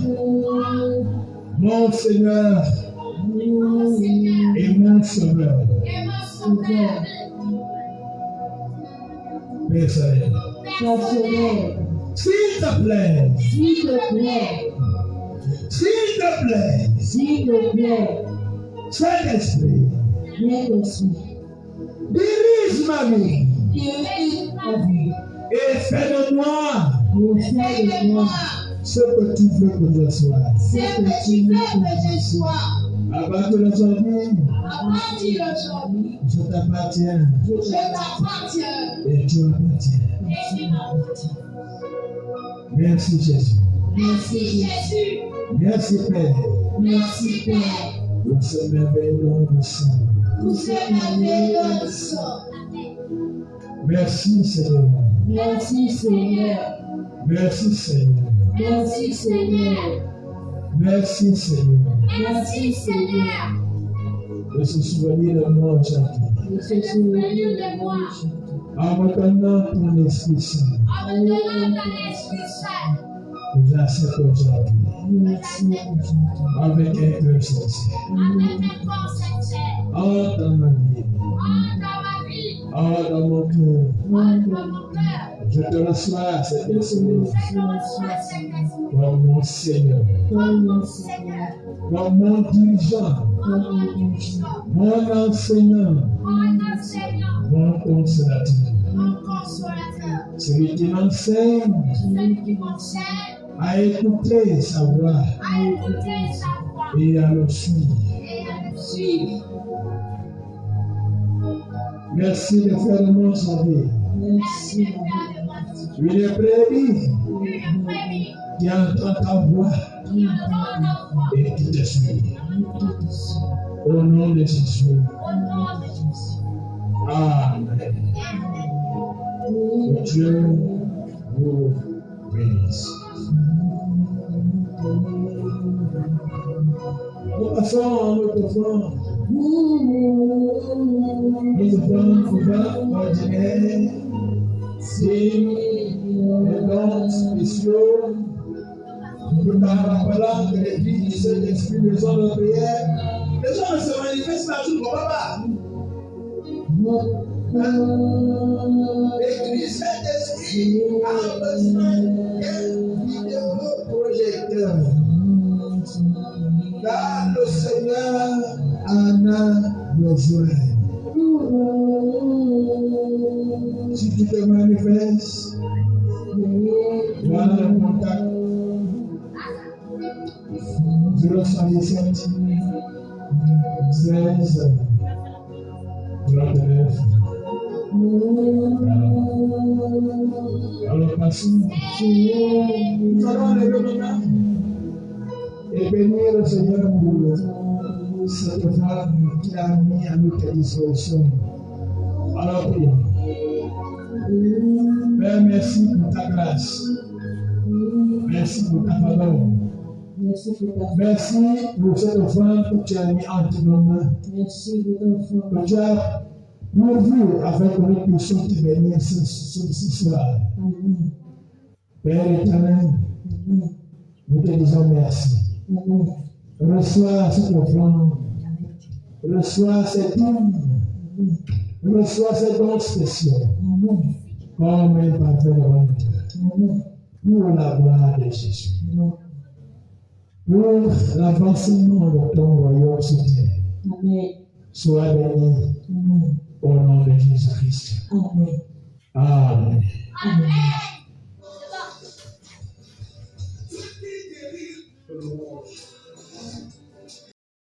mon Seigneur et mon Sauveur. Père Seigneur, s'il te plaît, Saint-Esprit, dirige ma vie et fais de moi ce que tu veux que je sois. À partir d'aujourd'hui, je t'appartiens et tu m'appartiens. Merci Jésus. Merci Père. Pour ce merveilleux de sang. Merci Seigneur. Merci Seigneur. Merci Seigneur. Merci Seigneur. Merci Seigneur. Merci Seigneur. De se souvenir de moi aujourd'hui. De se souvenir de moi. En me donnant ton Esprit Saint. En me donnant ton Esprit Saint. Nous acceptons aujourd'hui. Merci aujourd'hui. Avec un cœur sincère. Avec un cœur sincère. Entre dans ma vie. Entre dans ma vie. Entre dans mon cœur. Entre dans mon cœur. Je te reçois, cet Esprit, Je te reçois, Saint-Esprit. comme mon Seigneur, Comme mon Seigneur. comme mon dirigeant, Comme mon dirigeant. mon enseignant, Mon enseignant. mon consolateur. Mon consolateur. Celui qui m'enseigne Celui qui m'enseigne à écouter sa voix à écouter sa voix et à le suivre. et à le suivre. Merci de faire de moi sauver. Merci de faire de moi Tu es prévu une famille qui entend ta voix qui entend ta voix et qui te suit. Au nom de Jésus. au nom de Jésus. Amen. Que Dieu vous bénisse. Nous passons à notre front. Nous devons pouvoir ordinaire, signes et dons spéciaux. Nous rappelant que l'Église du Saint-Esprit, les hommes de prière, les gens ne se manifestent pas toujours comme papa. L'Église du Saint-Esprit vidéoprojecteur. Car le Seigneur en a besoin. Si tu te manifestes, voilà le contact. 077 16 39. Alors, passons. Nous allons lever nos mains et bénir le Seigneur pour cette femme qu'il a mis à notre disposition. Alors, prions. Père, merci pour ta grâce. Merci pour ta faveur. Merci pour cette femme que tu as mis entre nos mains. Que tu as pourvu afin que nous puissions te bénir ce soir. Père éternel, nous te disons merci. Reçois cette offrande. Reçois cet hymne. Reçois cet don spécial. Comme un parfait devant Dieu. Pour la gloire de Jésus. Pour l'avancement de ton royaume sur terre. Sois béni au nom de Jésus-Christ. Amen. Amen.